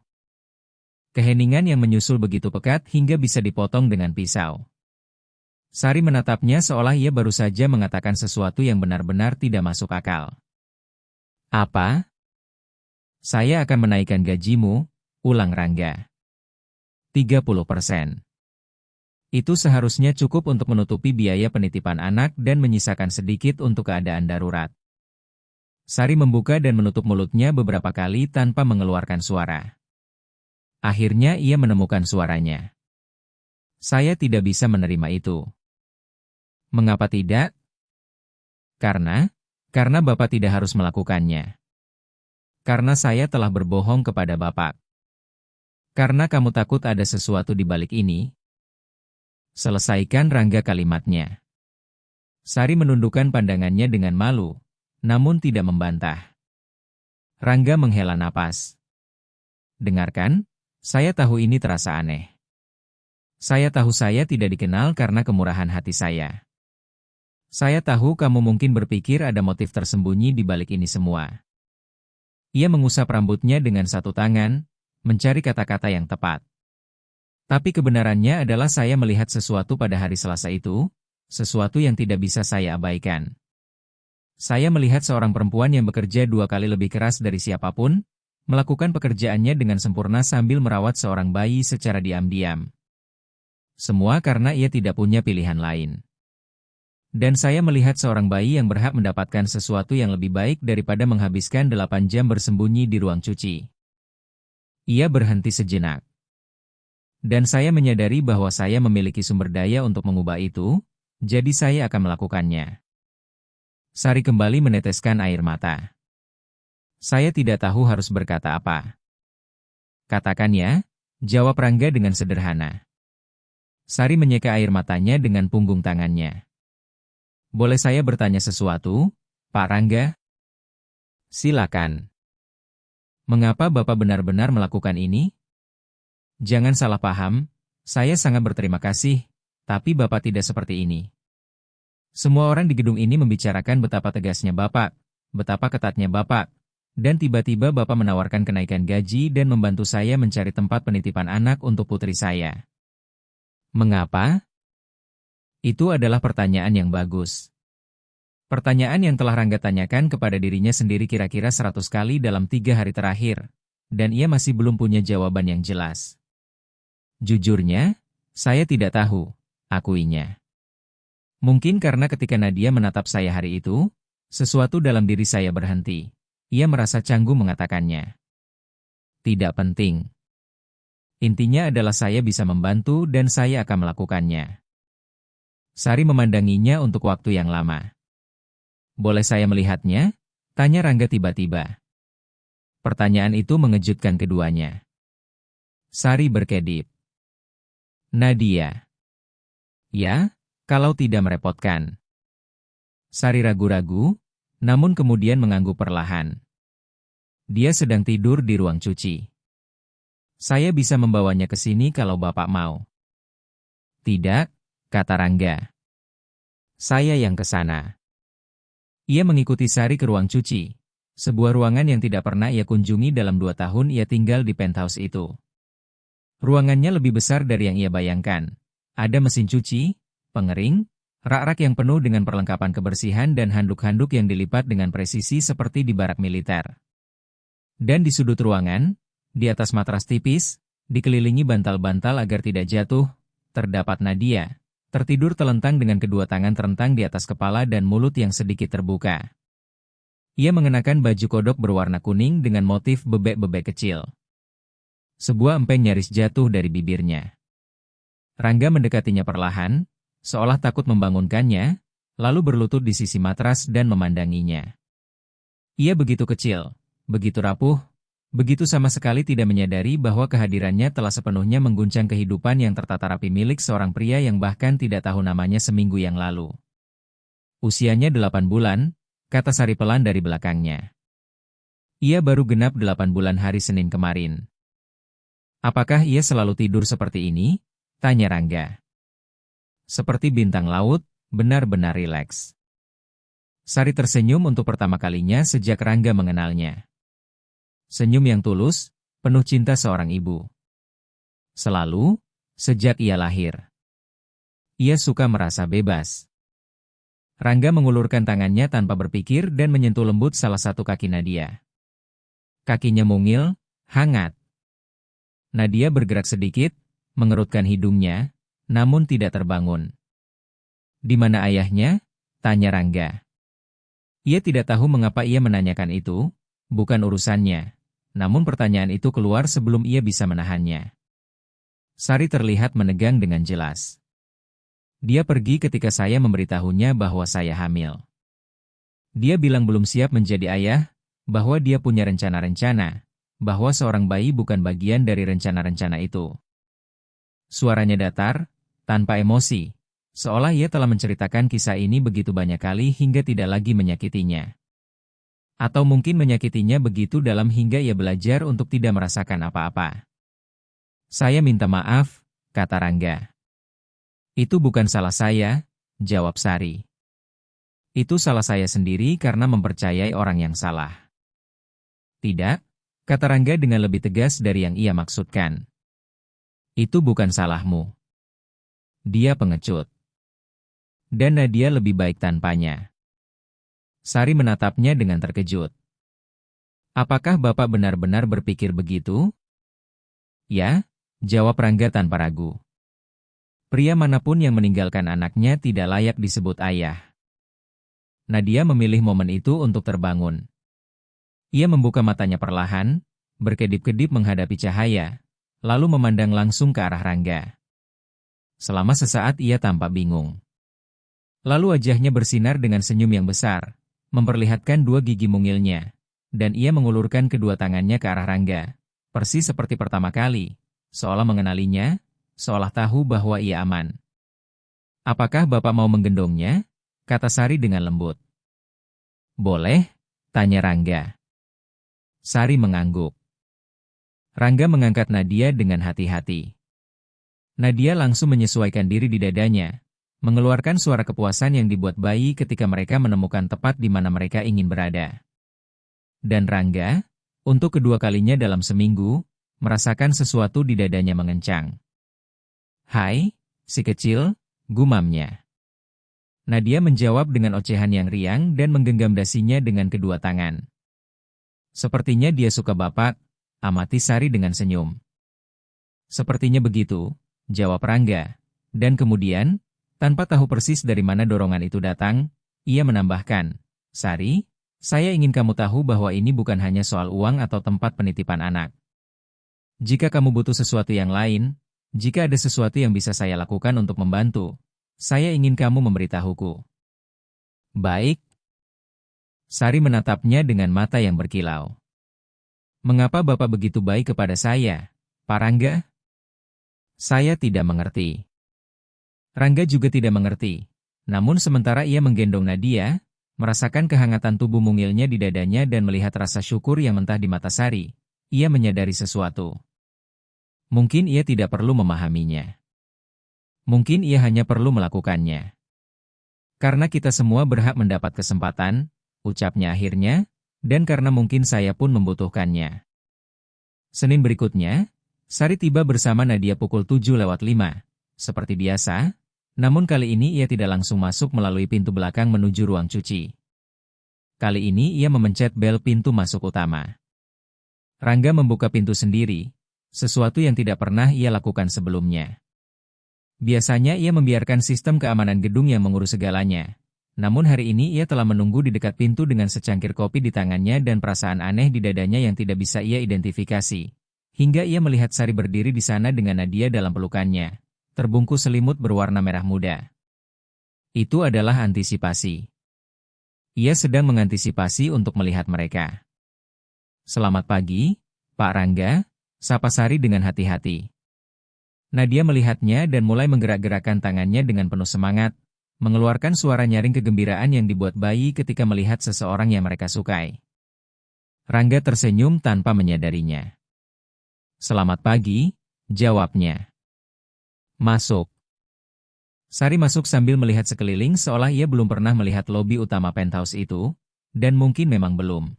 Keheningan yang menyusul begitu pekat hingga bisa dipotong dengan pisau. Sari menatapnya seolah ia baru saja mengatakan sesuatu yang benar-benar tidak masuk akal. Apa? Saya akan menaikkan gajimu, ulang Rangga. 30%. Itu seharusnya cukup untuk menutupi biaya penitipan anak dan menyisakan sedikit untuk keadaan darurat. Sari membuka dan menutup mulutnya beberapa kali tanpa mengeluarkan suara. Akhirnya ia menemukan suaranya. Saya tidak bisa menerima itu. Mengapa tidak? Karena Bapak tidak harus melakukannya. Karena saya telah berbohong kepada Bapak. Karena kamu takut ada sesuatu di balik ini. Selesaikan Rangga kalimatnya. Sari menundukkan pandangannya dengan malu, namun tidak membantah. Rangga menghela napas. Dengarkan, saya tahu ini terasa aneh. Saya tahu saya tidak dikenal karena kemurahan hati saya. Saya tahu kamu mungkin berpikir ada motif tersembunyi di balik ini semua. Ia mengusap rambutnya dengan satu tangan, mencari kata-kata yang tepat. Tapi kebenarannya adalah saya melihat sesuatu pada hari Selasa itu, sesuatu yang tidak bisa saya abaikan. Saya melihat seorang perempuan yang bekerja 2 kali lebih keras dari siapapun, melakukan pekerjaannya dengan sempurna sambil merawat seorang bayi secara diam-diam. Semua karena ia tidak punya pilihan lain. Dan saya melihat seorang bayi yang berhak mendapatkan sesuatu yang lebih baik daripada menghabiskan 8 jam bersembunyi di ruang cuci. Ia berhenti sejenak. Dan saya menyadari bahwa saya memiliki sumber daya untuk mengubah itu, jadi saya akan melakukannya. Sari kembali meneteskan air mata. Saya tidak tahu harus berkata apa. Katakan ya, jawab Rangga dengan sederhana. Sari menyeka air matanya dengan punggung tangannya. Boleh saya bertanya sesuatu, Pak Rangga? Silakan. Mengapa Bapak benar-benar melakukan ini? Jangan salah paham, saya sangat berterima kasih, tapi Bapak tidak seperti ini. Semua orang di gedung ini membicarakan betapa tegasnya Bapak, betapa ketatnya Bapak, dan tiba-tiba Bapak menawarkan kenaikan gaji dan membantu saya mencari tempat penitipan anak untuk putri saya. Mengapa? Itu adalah pertanyaan yang bagus. Pertanyaan yang telah Rangga tanyakan kepada dirinya sendiri kira-kira 100 kali dalam 3 hari terakhir, dan ia masih belum punya jawaban yang jelas. Jujurnya, saya tidak tahu, akuinya. Mungkin karena ketika Nadia menatap saya hari itu, sesuatu dalam diri saya berhenti. Ia merasa canggung mengatakannya. Tidak penting. Intinya adalah saya bisa membantu dan saya akan melakukannya. Sari memandanginya untuk waktu yang lama. Boleh saya melihatnya? Tanya Rangga tiba-tiba. Pertanyaan itu mengejutkan keduanya. Sari berkedip. Nadia. Ya, kalau tidak merepotkan. Sari ragu-ragu, namun kemudian mengangguk perlahan. Dia sedang tidur di ruang cuci. Saya bisa membawanya ke sini kalau Bapak mau. Tidak, kata Rangga. Saya yang ke sana. Ia mengikuti Sari ke ruang cuci, sebuah ruangan yang tidak pernah ia kunjungi dalam 2 tahun ia tinggal di penthouse itu. Ruangannya lebih besar dari yang ia bayangkan. Ada mesin cuci, pengering, Rak-rak yang penuh dengan perlengkapan kebersihan dan handuk-handuk yang dilipat dengan presisi seperti di barak militer. Dan di sudut ruangan, di atas matras tipis, dikelilingi bantal-bantal agar tidak jatuh, terdapat Nadia, tertidur telentang dengan kedua tangan terentang di atas kepala dan mulut yang sedikit terbuka. Ia mengenakan baju kodok berwarna kuning dengan motif bebek-bebek kecil. Sebuah empeng nyaris jatuh dari bibirnya. Rangga mendekatinya perlahan, seolah takut membangunkannya, lalu berlutut di sisi matras dan memandanginya. Ia begitu kecil, begitu rapuh, begitu sama sekali tidak menyadari bahwa kehadirannya telah sepenuhnya mengguncang kehidupan yang tertata rapi milik seorang pria yang bahkan tidak tahu namanya seminggu yang lalu. Usianya 8 bulan, kata Sari pelan dari belakangnya. Ia baru genap 8 bulan hari Senin kemarin. Apakah ia selalu tidur seperti ini? Tanya Rangga. Seperti bintang laut, benar-benar rileks. Sari tersenyum untuk pertama kalinya sejak Rangga mengenalnya. Senyum yang tulus, penuh cinta seorang ibu. Selalu, sejak ia lahir. Ia suka merasa bebas. Rangga mengulurkan tangannya tanpa berpikir dan menyentuh lembut salah satu kaki Nadia. Kakinya mungil, hangat. Nadia bergerak sedikit, mengerutkan hidungnya, namun tidak terbangun. Di mana ayahnya? Tanya Rangga. Ia tidak tahu mengapa ia menanyakan itu, bukan urusannya. Namun pertanyaan itu keluar sebelum ia bisa menahannya. Sari terlihat menegang dengan jelas. Dia pergi ketika saya memberitahunya bahwa saya hamil. Dia bilang belum siap menjadi ayah, bahwa dia punya rencana-rencana, bahwa seorang bayi bukan bagian dari rencana-rencana itu. Suaranya datar, tanpa emosi, seolah ia telah menceritakan kisah ini begitu banyak kali hingga tidak lagi menyakitinya. Atau mungkin menyakitinya begitu dalam hingga ia belajar untuk tidak merasakan apa-apa. Saya minta maaf, kata Rangga. Itu bukan salah saya, jawab Sari. Itu salah saya sendiri karena mempercayai orang yang salah. Tidak, kata Rangga dengan lebih tegas dari yang ia maksudkan. Itu bukan salahmu. Dia pengecut. Dan Nadia lebih baik tanpanya. Sari menatapnya dengan terkejut. Apakah Bapak benar-benar berpikir begitu? Ya, jawab Rangga tanpa ragu. Pria manapun yang meninggalkan anaknya tidak layak disebut ayah. Nadia memilih momen itu untuk terbangun. Ia membuka matanya perlahan, berkedip-kedip menghadapi cahaya, lalu memandang langsung ke arah Rangga. Selama sesaat ia tampak bingung. Lalu wajahnya bersinar dengan senyum yang besar, memperlihatkan dua gigi mungilnya, dan ia mengulurkan kedua tangannya ke arah Rangga, persis seperti pertama kali, seolah mengenalinya, seolah tahu bahwa ia aman. Apakah Bapak mau menggendongnya? Kata Sari dengan lembut. Boleh? Tanya Rangga. Sari mengangguk. Rangga mengangkat Nadia dengan hati-hati. Nadia langsung menyesuaikan diri di dadanya, mengeluarkan suara kepuasan yang dibuat bayi ketika mereka menemukan tepat di mana mereka ingin berada. Dan Rangga, untuk kedua kalinya dalam seminggu, merasakan sesuatu di dadanya mengencang. Hai, si kecil, gumamnya. Nadia menjawab dengan ocehan yang riang dan menggenggam dasinya dengan kedua tangan. Sepertinya dia suka Bapak, amati Sari dengan senyum. Sepertinya begitu, jawab Rangga. Dan kemudian, tanpa tahu persis dari mana dorongan itu datang, ia menambahkan, Sari, saya ingin kamu tahu bahwa ini bukan hanya soal uang atau tempat penitipan anak. Jika kamu butuh sesuatu yang lain, jika ada sesuatu yang bisa saya lakukan untuk membantu, saya ingin kamu memberitahuku. Baik. Sari menatapnya dengan mata yang berkilau. Mengapa Bapak begitu baik kepada saya, Pak Rangga? Saya tidak mengerti. Rangga juga tidak mengerti. Namun sementara ia menggendong Nadia, merasakan kehangatan tubuh mungilnya di dadanya dan melihat rasa syukur yang mentah di mata Sari, ia menyadari sesuatu. Mungkin ia tidak perlu memahaminya. Mungkin ia hanya perlu melakukannya. Karena kita semua berhak mendapat kesempatan, ucapnya akhirnya, dan karena mungkin saya pun membutuhkannya. Senin berikutnya, Sari tiba bersama Nadia pukul 7:05. Seperti biasa, Namun kali ini ia tidak langsung masuk melalui pintu belakang menuju ruang cuci. Kali ini ia memencet bel pintu masuk utama. Rangga membuka pintu sendiri, sesuatu yang tidak pernah ia lakukan sebelumnya. Biasanya ia membiarkan sistem keamanan gedung yang mengurus segalanya. Namun hari ini ia telah menunggu di dekat pintu dengan secangkir kopi di tangannya dan perasaan aneh di dadanya yang tidak bisa ia identifikasi. Hingga ia melihat Sari berdiri di sana dengan Nadia dalam pelukannya, terbungkus selimut berwarna merah muda. Itu adalah antisipasi. Ia sedang mengantisipasi untuk melihat mereka. "Selamat pagi, Pak Rangga," sapa Sari dengan hati-hati. Nadia melihatnya dan mulai menggerak-gerakkan tangannya dengan penuh semangat, mengeluarkan suara nyaring kegembiraan yang dibuat bayi ketika melihat seseorang yang mereka sukai. Rangga tersenyum tanpa menyadarinya. "Selamat pagi," jawabnya. "Masuk." Sari masuk sambil melihat sekeliling seolah ia belum pernah melihat lobi utama penthouse itu, dan mungkin memang belum.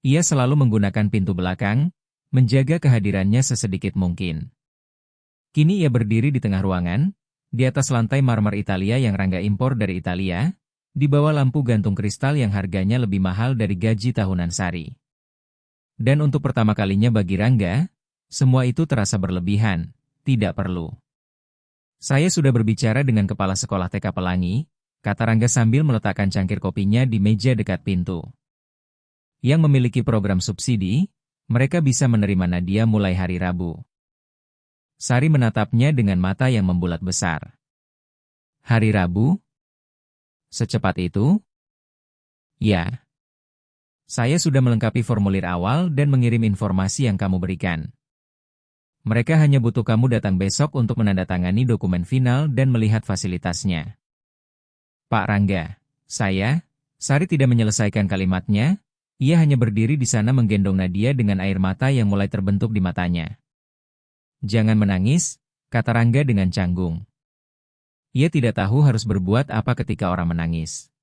Ia selalu menggunakan pintu belakang, menjaga kehadirannya sesedikit mungkin. Kini ia berdiri di tengah ruangan, di atas lantai marmer Italia yang Rangga impor dari Italia, di bawah lampu gantung kristal yang harganya lebih mahal dari gaji tahunan Sari. Dan untuk pertama kalinya bagi Rangga, semua itu terasa berlebihan, tidak perlu. "Saya sudah berbicara dengan kepala sekolah TK Pelangi," kata Rangga sambil meletakkan cangkir kopinya di meja dekat pintu. "Yang memiliki program subsidi, mereka bisa menerima Nadia mulai hari Rabu." Sari menatapnya dengan mata yang membulat besar. "Hari Rabu? Secepat itu?" "Ya. Saya sudah melengkapi formulir awal dan mengirim informasi yang kamu berikan. Mereka hanya butuh kamu datang besok untuk menandatangani dokumen final dan melihat fasilitasnya." "Pak Rangga, Sari tidak menyelesaikan kalimatnya, ia hanya berdiri di sana menggendong Nadia dengan air mata yang mulai terbentuk di matanya. "Jangan menangis," kata Rangga dengan canggung. Ia tidak tahu harus berbuat apa ketika orang menangis.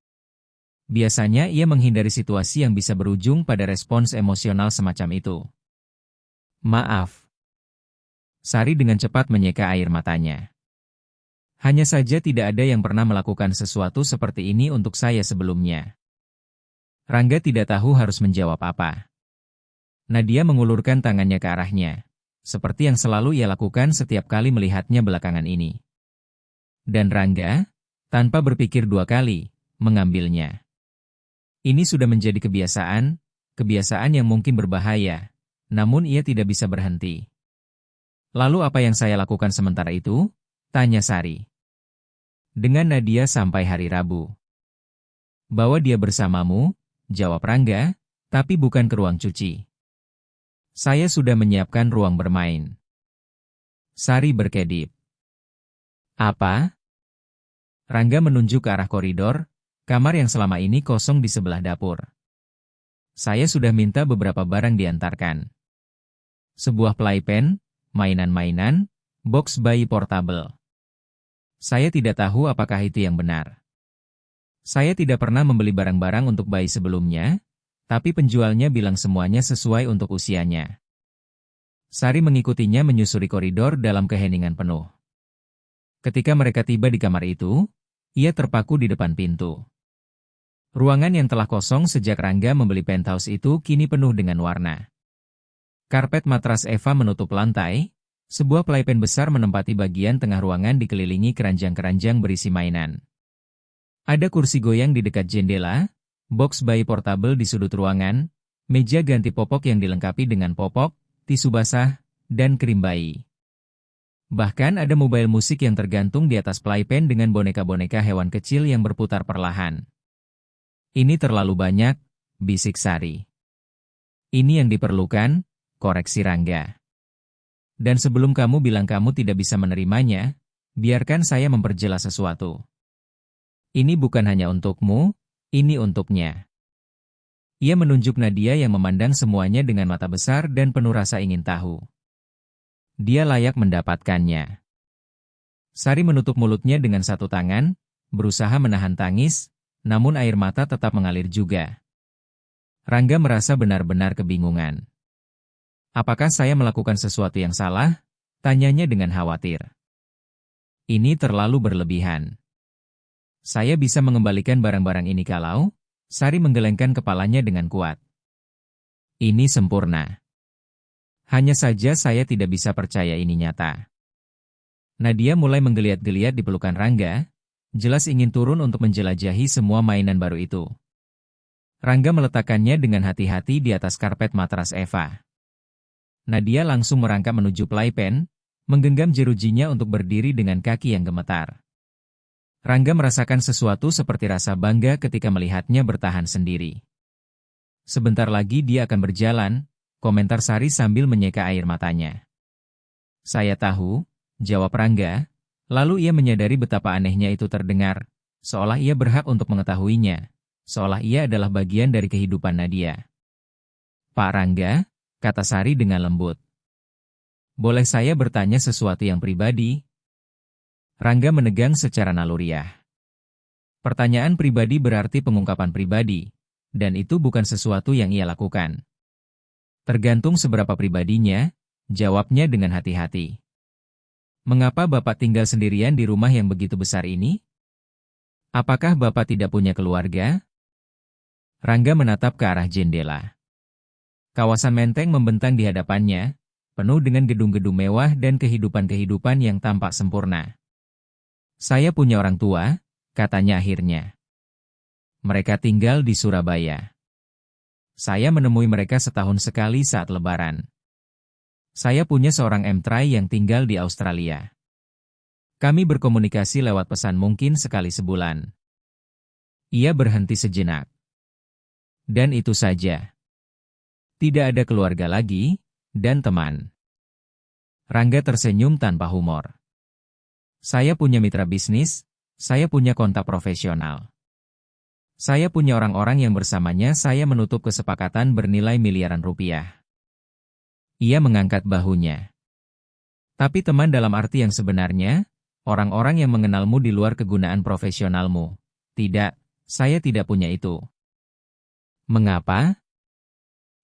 Biasanya ia menghindari situasi yang bisa berujung pada respons emosional semacam itu. "Maaf." Sari dengan cepat menyeka air matanya. "Hanya saja tidak ada yang pernah melakukan sesuatu seperti ini untuk saya sebelumnya." Rangga tidak tahu harus menjawab apa. Nadia mengulurkan tangannya ke arahnya, seperti yang selalu ia lakukan setiap kali melihatnya belakangan ini. Dan Rangga, tanpa berpikir dua kali, mengambilnya. Ini sudah menjadi kebiasaan yang mungkin berbahaya, namun ia tidak bisa berhenti. "Lalu apa yang saya lakukan sementara itu?" tanya Sari. "Dengan Nadia sampai hari Rabu." "Bawa dia bersamamu," jawab Rangga, "tapi bukan ke ruang cuci. Saya sudah menyiapkan ruang bermain." Sari berkedip. "Apa?" Rangga menunjuk ke arah koridor, kamar yang selama ini kosong di sebelah dapur. "Saya sudah minta beberapa barang diantarkan. Sebuah playpen, mainan-mainan, box bayi portabel. Saya tidak tahu apakah itu yang benar. Saya tidak pernah membeli barang-barang untuk bayi sebelumnya, tapi penjualnya bilang semuanya sesuai untuk usianya." Sari mengikutinya menyusuri koridor dalam keheningan penuh. Ketika mereka tiba di kamar itu, ia terpaku di depan pintu. Ruangan yang telah kosong sejak Rangga membeli penthouse itu kini penuh dengan warna. Karpet matras Eva menutup lantai, sebuah playpen besar menempati bagian tengah ruangan dikelilingi keranjang-keranjang berisi mainan. Ada kursi goyang di dekat jendela, box bayi portabel di sudut ruangan, meja ganti popok yang dilengkapi dengan popok, tisu basah, dan krim bayi. Bahkan ada mobile musik yang tergantung di atas playpen dengan boneka-boneka hewan kecil yang berputar perlahan. "Ini terlalu banyak," bisik Sari. "Ini yang diperlukan," koreksi Rangga. "Dan sebelum kamu bilang kamu tidak bisa menerimanya, biarkan saya memperjelas sesuatu. Ini bukan hanya untukmu, ini untuknya." Ia menunjuk Nadia yang memandang semuanya dengan mata besar dan penuh rasa ingin tahu. Dia layak mendapatkannya. Sari menutup mulutnya dengan satu tangan, berusaha menahan tangis, namun air mata tetap mengalir juga. Rangga merasa benar-benar kebingungan. "Apakah saya melakukan sesuatu yang salah?" tanyanya dengan khawatir. Ini terlalu berlebihan. Saya bisa mengembalikan barang-barang ini kalau... Sari menggelengkan kepalanya dengan kuat. Ini sempurna. Hanya saja saya tidak bisa percaya ini nyata. Nadia mulai menggeliat-geliat di pelukan Rangga, jelas ingin turun untuk menjelajahi semua mainan baru itu. Rangga meletakkannya dengan hati-hati di atas karpet matras Eva. Nadia langsung merangkak menuju playpen, menggenggam jerujinya untuk berdiri dengan kaki yang gemetar. Rangga merasakan sesuatu seperti rasa bangga ketika melihatnya bertahan sendiri. Sebentar lagi dia akan berjalan, komentar Sari sambil menyeka air matanya. Saya tahu, jawab Rangga, lalu ia menyadari betapa anehnya itu terdengar, seolah ia berhak untuk mengetahuinya, seolah ia adalah bagian dari kehidupan Nadia. Pak Rangga, kata Sari dengan lembut. Boleh saya bertanya sesuatu yang pribadi? Rangga menegang secara naluriah. Pertanyaan pribadi berarti pengungkapan pribadi, dan itu bukan sesuatu yang ia lakukan. Tergantung seberapa pribadinya, jawabnya dengan hati-hati. Mengapa Bapak tinggal sendirian di rumah yang begitu besar ini? Apakah Bapak tidak punya keluarga? Rangga menatap ke arah jendela. Kawasan Menteng membentang di hadapannya, penuh dengan gedung-gedung mewah dan kehidupan-kehidupan yang tampak sempurna. Saya punya orang tua, katanya akhirnya. Mereka tinggal di Surabaya. Saya menemui mereka setahun sekali saat Lebaran. Saya punya seorang mtry yang tinggal di Australia. Kami berkomunikasi lewat pesan mungkin sekali sebulan. Ia berhenti sejenak. Dan itu saja. Tidak ada keluarga lagi, dan teman. Rangga tersenyum tanpa humor. Saya punya mitra bisnis, saya punya kontak profesional. Saya punya orang-orang yang bersamanya saya menutup kesepakatan bernilai miliaran rupiah. Ia mengangkat bahunya. Tapi teman dalam arti yang sebenarnya, orang-orang yang mengenalmu di luar kegunaan profesionalmu. Tidak, saya tidak punya itu. Mengapa?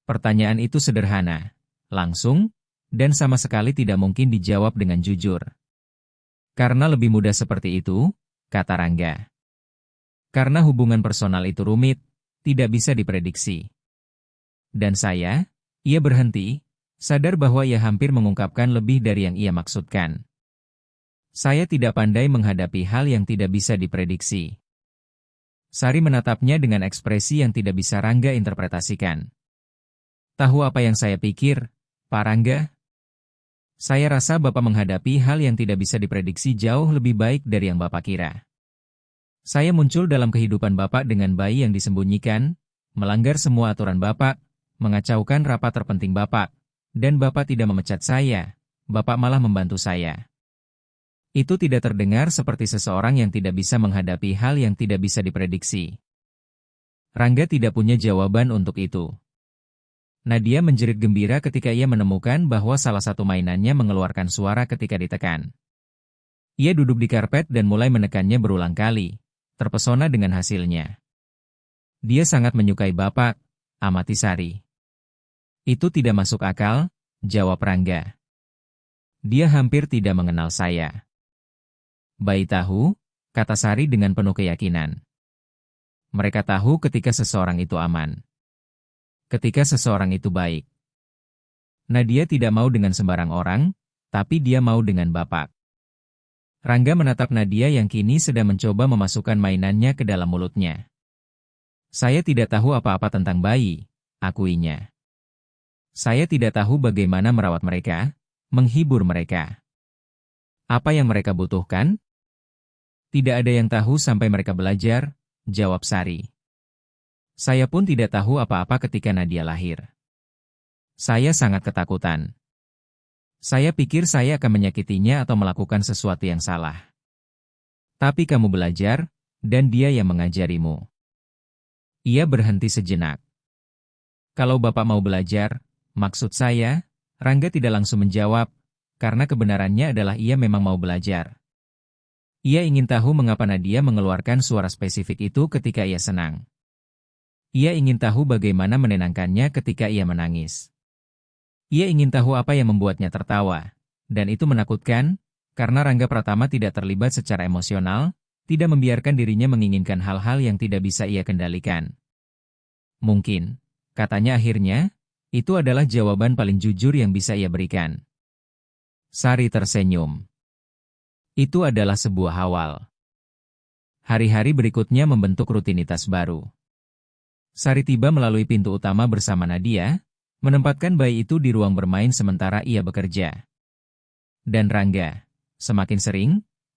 Pertanyaan itu sederhana, langsung, dan sama sekali tidak mungkin dijawab dengan jujur. Karena lebih mudah seperti itu, kata Rangga. Karena hubungan personal itu rumit, tidak bisa diprediksi. Dan saya, ia berhenti, sadar bahwa ia hampir mengungkapkan lebih dari yang ia maksudkan. Saya tidak pandai menghadapi hal yang tidak bisa diprediksi. Sari menatapnya dengan ekspresi yang tidak bisa Rangga interpretasikan. Tahu apa yang saya pikir, Pak Rangga? Saya rasa Bapak menghadapi hal yang tidak bisa diprediksi jauh lebih baik dari yang Bapak kira. Saya muncul dalam kehidupan Bapak dengan bayi yang disembunyikan, melanggar semua aturan Bapak, mengacaukan rapat terpenting Bapak, dan Bapak tidak memecat saya, Bapak malah membantu saya. Itu tidak terdengar seperti seseorang yang tidak bisa menghadapi hal yang tidak bisa diprediksi. Rangga tidak punya jawaban untuk itu. Nadia menjerit gembira ketika ia menemukan bahwa salah satu mainannya mengeluarkan suara ketika ditekan. Ia duduk di karpet dan mulai menekannya berulang kali, terpesona dengan hasilnya. Dia sangat menyukai Bapak, amati Sari. Itu tidak masuk akal, jawab Rangga. Dia hampir tidak mengenal saya. Bayi tahu, kata Sari dengan penuh keyakinan. Mereka tahu ketika seseorang itu aman. Ketika seseorang itu baik. Nadia tidak mau dengan sembarang orang, tapi dia mau dengan Bapak. Rangga menatap Nadia yang kini sedang mencoba memasukkan mainannya ke dalam mulutnya. Saya tidak tahu apa-apa tentang bayi, akuinya. Saya tidak tahu bagaimana merawat mereka, menghibur mereka. Apa yang mereka butuhkan? Tidak ada yang tahu sampai mereka belajar, jawab Sari. Saya pun tidak tahu apa-apa ketika Nadia lahir. Saya sangat ketakutan. Saya pikir saya akan menyakitinya atau melakukan sesuatu yang salah. Tapi kamu belajar, dan dia yang mengajarimu. Ia berhenti sejenak. Kalau Bapak mau belajar, maksud saya, Rangga tidak langsung menjawab, karena kebenarannya adalah ia memang mau belajar. Ia ingin tahu mengapa Nadia mengeluarkan suara spesifik itu ketika ia senang. Ia ingin tahu bagaimana menenangkannya ketika ia menangis. Ia ingin tahu apa yang membuatnya tertawa, dan itu menakutkan, Karena Rangga Pratama tidak terlibat secara emosional, tidak membiarkan dirinya menginginkan hal-hal yang tidak bisa ia kendalikan. Mungkin, katanya akhirnya, itu adalah jawaban paling jujur yang bisa ia berikan. Sari tersenyum. Itu adalah sebuah awal. Hari-hari berikutnya membentuk rutinitas baru. Sari tiba melalui pintu utama bersama Nadia, menempatkan bayi itu di ruang bermain sementara ia bekerja. Dan Rangga, semakin sering,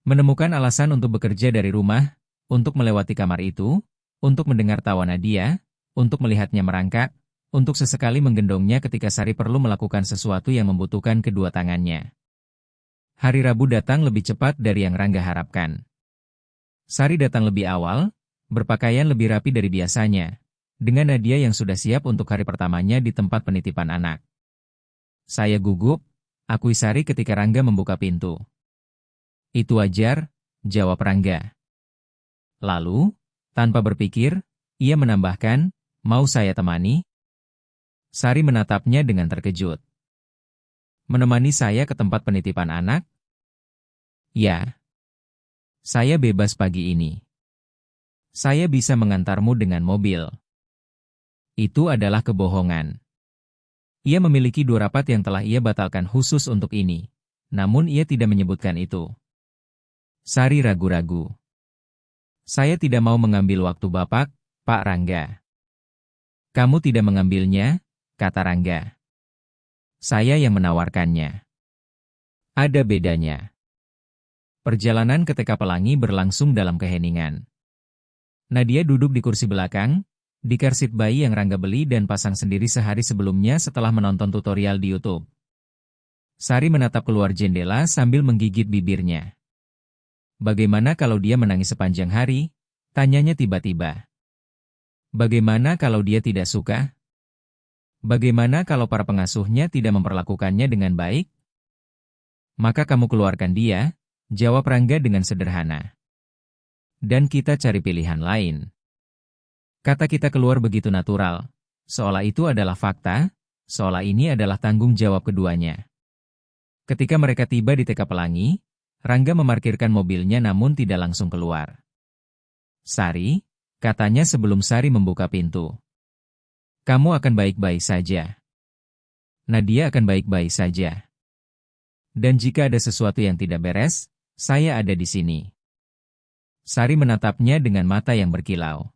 menemukan alasan untuk bekerja dari rumah, untuk melewati kamar itu, untuk mendengar tawa Nadia, untuk melihatnya merangkak, untuk sesekali menggendongnya ketika Sari perlu melakukan sesuatu yang membutuhkan kedua tangannya. Hari Rabu datang lebih cepat dari yang Rangga harapkan. Sari datang lebih awal, berpakaian lebih rapi dari biasanya, dengan Nadia yang sudah siap untuk hari pertamanya di tempat penitipan anak. Saya gugup, akui Sari ketika Rangga membuka pintu. Itu wajar, jawab Rangga. Lalu, tanpa berpikir, ia menambahkan, mau saya temani? Sari menatapnya dengan terkejut. Menemani saya ke tempat penitipan anak? Ya. Saya bebas pagi ini. Saya bisa mengantarmu dengan mobil. Itu adalah kebohongan. Ia memiliki 2 rapat yang telah ia batalkan khusus untuk ini, namun ia tidak menyebutkan itu. Sari ragu-ragu. Saya tidak mau mengambil waktu Bapak, Pak Rangga. Kamu tidak mengambilnya, kata Rangga. Saya yang menawarkannya. Ada bedanya. Perjalanan ke TK Pelangi berlangsung dalam keheningan. Nadia duduk di kursi belakang, di car seat bayi yang Rangga beli dan pasang sendiri sehari sebelumnya setelah menonton tutorial di YouTube. Sari menatap keluar jendela sambil menggigit bibirnya. Bagaimana kalau dia menangis sepanjang hari? Tanyanya tiba-tiba. Bagaimana kalau dia tidak suka? Bagaimana kalau para pengasuhnya tidak memperlakukannya dengan baik? Maka kamu keluarkan dia, jawab Rangga dengan sederhana. Dan kita cari pilihan lain. Kata kita keluar begitu natural, seolah itu adalah fakta, seolah ini adalah tanggung jawab keduanya. Ketika mereka tiba di TK Pelangi, Rangga memarkirkan mobilnya namun tidak langsung keluar. Sari, katanya sebelum Sari membuka pintu. Kamu akan baik-baik saja. Nadia akan baik-baik saja. Dan jika ada sesuatu yang tidak beres, saya ada di sini. Sari menatapnya dengan mata yang berkilau.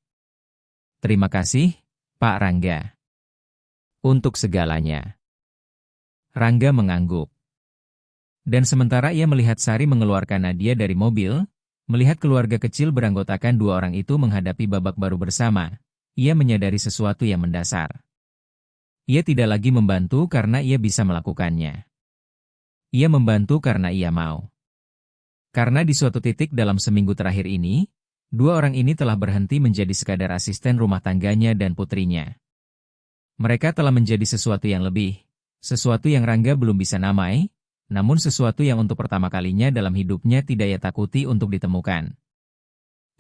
Terima kasih, Pak Rangga. Untuk segalanya. Rangga mengangguk. Dan sementara ia melihat Sari mengeluarkan Nadia dari mobil, melihat keluarga kecil beranggotakan 2 orang itu menghadapi babak baru bersama, ia menyadari sesuatu yang mendasar. Ia tidak lagi membantu karena ia bisa melakukannya. Ia membantu karena ia mau. Karena di suatu titik dalam seminggu terakhir ini, 2 orang ini telah berhenti menjadi sekadar asisten rumah tangganya dan putrinya. Mereka telah menjadi sesuatu yang lebih, sesuatu yang Rangga belum bisa namai, namun sesuatu yang untuk pertama kalinya dalam hidupnya tidak ia takuti untuk ditemukan.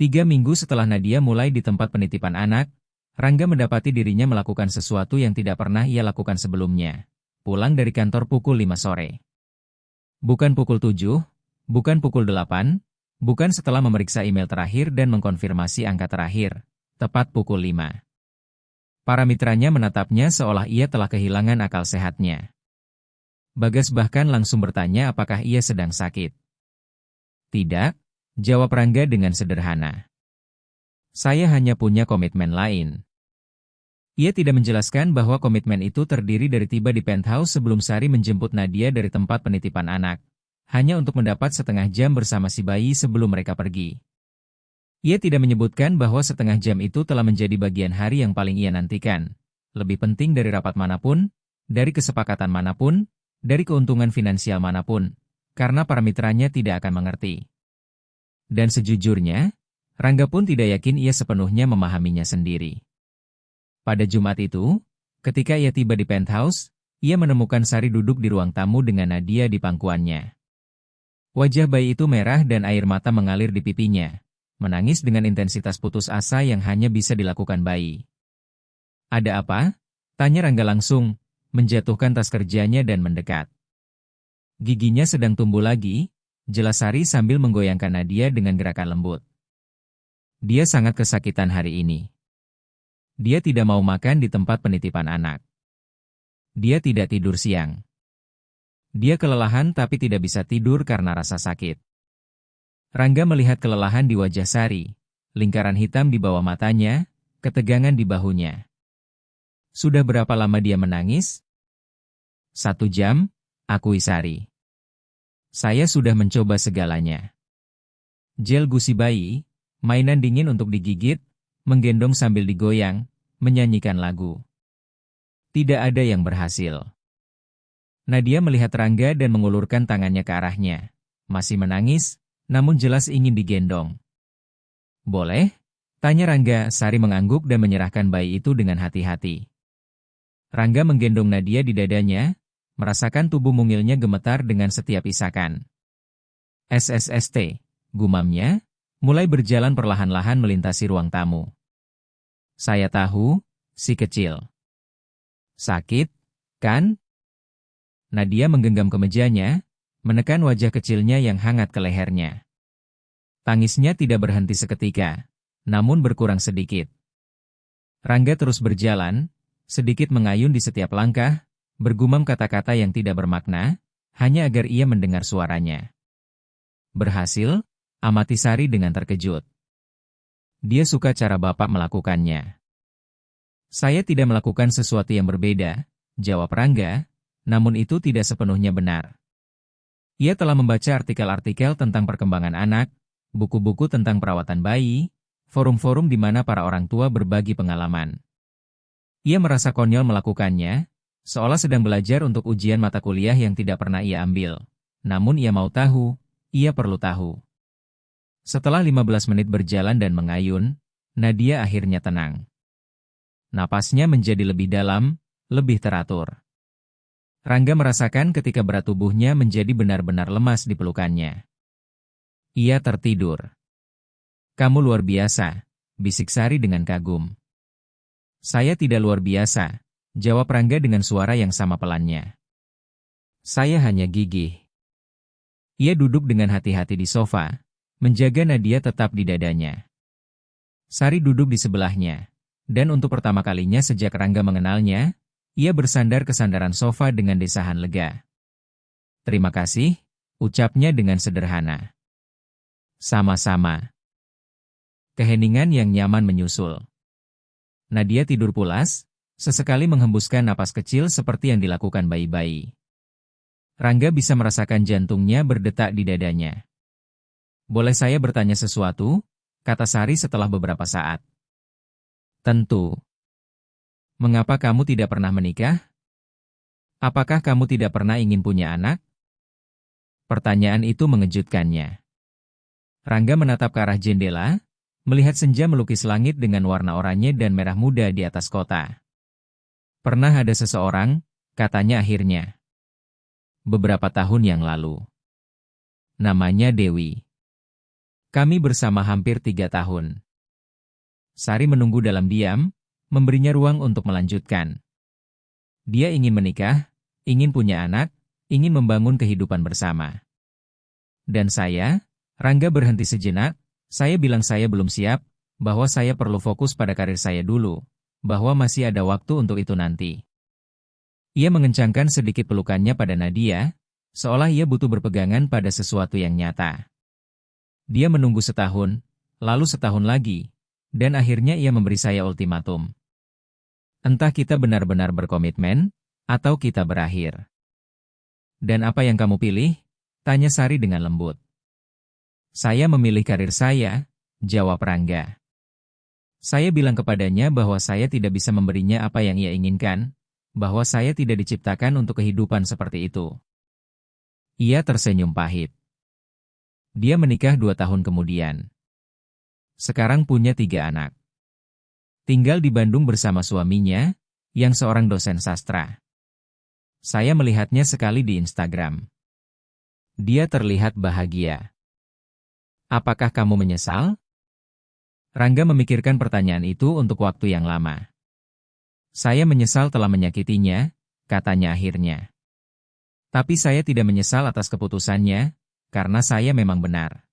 3 minggu setelah Nadia mulai di tempat penitipan anak, Rangga mendapati dirinya melakukan sesuatu yang tidak pernah ia lakukan sebelumnya. Pulang dari kantor pukul 5 sore. Bukan pukul 7, bukan pukul 8, bukan setelah memeriksa email terakhir dan mengkonfirmasi angka terakhir, tepat pukul 5. Para mitranya menatapnya seolah ia telah kehilangan akal sehatnya. Bagas bahkan langsung bertanya apakah ia sedang sakit. Tidak, jawab Rangga dengan sederhana. Saya hanya punya komitmen lain. Ia tidak menjelaskan bahwa komitmen itu terdiri dari tiba di penthouse sebelum Sari menjemput Nadia dari tempat penitipan anak, hanya untuk mendapat setengah jam bersama si bayi sebelum mereka pergi. Ia tidak menyebutkan bahwa setengah jam itu telah menjadi bagian hari yang paling ia nantikan, lebih penting dari rapat manapun, dari kesepakatan manapun, dari keuntungan finansial manapun, karena para mitranya tidak akan mengerti. Dan sejujurnya, Rangga pun tidak yakin ia sepenuhnya memahaminya sendiri. Pada Jumat itu, ketika ia tiba di penthouse, ia menemukan Sari duduk di ruang tamu dengan Nadia di pangkuannya. Wajah bayi itu merah dan air mata mengalir di pipinya, menangis dengan intensitas putus asa yang hanya bisa dilakukan bayi. Ada apa? Tanya Rangga langsung, menjatuhkan tas kerjanya dan mendekat. Giginya sedang tumbuh lagi, jelas Sari sambil menggoyangkan Nadia dengan gerakan lembut. Dia sangat kesakitan hari ini. Dia tidak mau makan di tempat penitipan anak. Dia tidak tidur siang. Dia kelelahan tapi tidak bisa tidur karena rasa sakit. Rangga melihat kelelahan di wajah Sari, lingkaran hitam di bawah matanya, ketegangan di bahunya. Sudah berapa lama dia menangis? 1 jam, akui Sari. Saya sudah mencoba segalanya. Gel gusi bayi, mainan dingin untuk digigit, menggendong sambil digoyang, menyanyikan lagu. Tidak ada yang berhasil. Nadia melihat Rangga dan mengulurkan tangannya ke arahnya. Masih menangis, namun jelas ingin digendong. Boleh? Tanya Rangga. Sari mengangguk dan menyerahkan bayi itu dengan hati-hati. Rangga menggendong Nadia di dadanya, merasakan tubuh mungilnya gemetar dengan setiap isakan. SSST, gumamnya, mulai berjalan perlahan-lahan melintasi ruang tamu. Saya tahu, si kecil. Sakit, kan? Nadia menggenggam kemejanya, menekan wajah kecilnya yang hangat ke lehernya. Tangisnya tidak berhenti seketika, namun berkurang sedikit. Rangga terus berjalan, sedikit mengayun di setiap langkah, bergumam kata-kata yang tidak bermakna, hanya agar ia mendengar suaranya. Berhasil? Amati Sari dengan terkejut. Dia suka cara bapak melakukannya. Saya tidak melakukan sesuatu yang berbeda, jawab Rangga, namun itu tidak sepenuhnya benar. Ia telah membaca artikel-artikel tentang perkembangan anak, buku-buku tentang perawatan bayi, forum-forum di mana para orang tua berbagi pengalaman. Ia merasa konyol melakukannya, seolah sedang belajar untuk ujian mata kuliah yang tidak pernah ia ambil. Namun ia mau tahu, ia perlu tahu. Setelah 15 menit berjalan dan mengayun, Nadia akhirnya tenang. Napasnya menjadi lebih dalam, lebih teratur. Rangga merasakan ketika berat tubuhnya menjadi benar-benar lemas di pelukannya. Ia tertidur. Kamu luar biasa, bisik Sari dengan kagum. Saya tidak luar biasa, jawab Rangga dengan suara yang sama pelannya. Saya hanya gigih. Ia duduk dengan hati-hati di sofa, menjaga Nadia tetap di dadanya. Sari duduk di sebelahnya. Dan untuk pertama kalinya sejak Rangga mengenalnya, ia bersandar ke sandaran sofa dengan desahan lega. Terima kasih, ucapnya dengan sederhana. Sama-sama. Keheningan yang nyaman menyusul. Nadia tidur pulas, sesekali menghembuskan napas kecil seperti yang dilakukan bayi-bayi. Rangga bisa merasakan jantungnya berdetak di dadanya. Boleh saya bertanya sesuatu? Kata Sari setelah beberapa saat. Tentu. Mengapa kamu tidak pernah menikah? Apakah kamu tidak pernah ingin punya anak? Pertanyaan itu mengejutkannya. Rangga menatap ke arah jendela, melihat senja melukis langit dengan warna oranye dan merah muda di atas kota. Pernah ada seseorang, katanya akhirnya. Beberapa tahun yang lalu. Namanya Dewi. Kami bersama hampir 3 tahun. Sari menunggu dalam diam, memberinya ruang untuk melanjutkan. Dia ingin menikah, ingin punya anak, ingin membangun kehidupan bersama. Dan saya, Rangga berhenti sejenak, saya bilang saya belum siap, bahwa saya perlu fokus pada karir saya dulu, bahwa masih ada waktu untuk itu nanti. Ia mengencangkan sedikit pelukannya pada Nadia, seolah ia butuh berpegangan pada sesuatu yang nyata. Dia menunggu setahun, lalu setahun lagi, dan akhirnya ia memberi saya ultimatum. Entah kita benar-benar berkomitmen, atau kita berakhir. Dan apa yang kamu pilih? Tanya Sari dengan lembut. Saya memilih karir saya, jawab Rangga. Saya bilang kepadanya bahwa saya tidak bisa memberinya apa yang ia inginkan, bahwa saya tidak diciptakan untuk kehidupan seperti itu. Ia tersenyum pahit. Dia menikah 2 tahun kemudian. Sekarang punya 3 anak. Tinggal di Bandung bersama suaminya, yang seorang dosen sastra. Saya melihatnya sekali di Instagram. Dia terlihat bahagia. Apakah kamu menyesal? Rangga memikirkan pertanyaan itu untuk waktu yang lama. Saya menyesal telah menyakitinya, katanya akhirnya. Tapi saya tidak menyesal atas keputusannya, karena saya memang benar.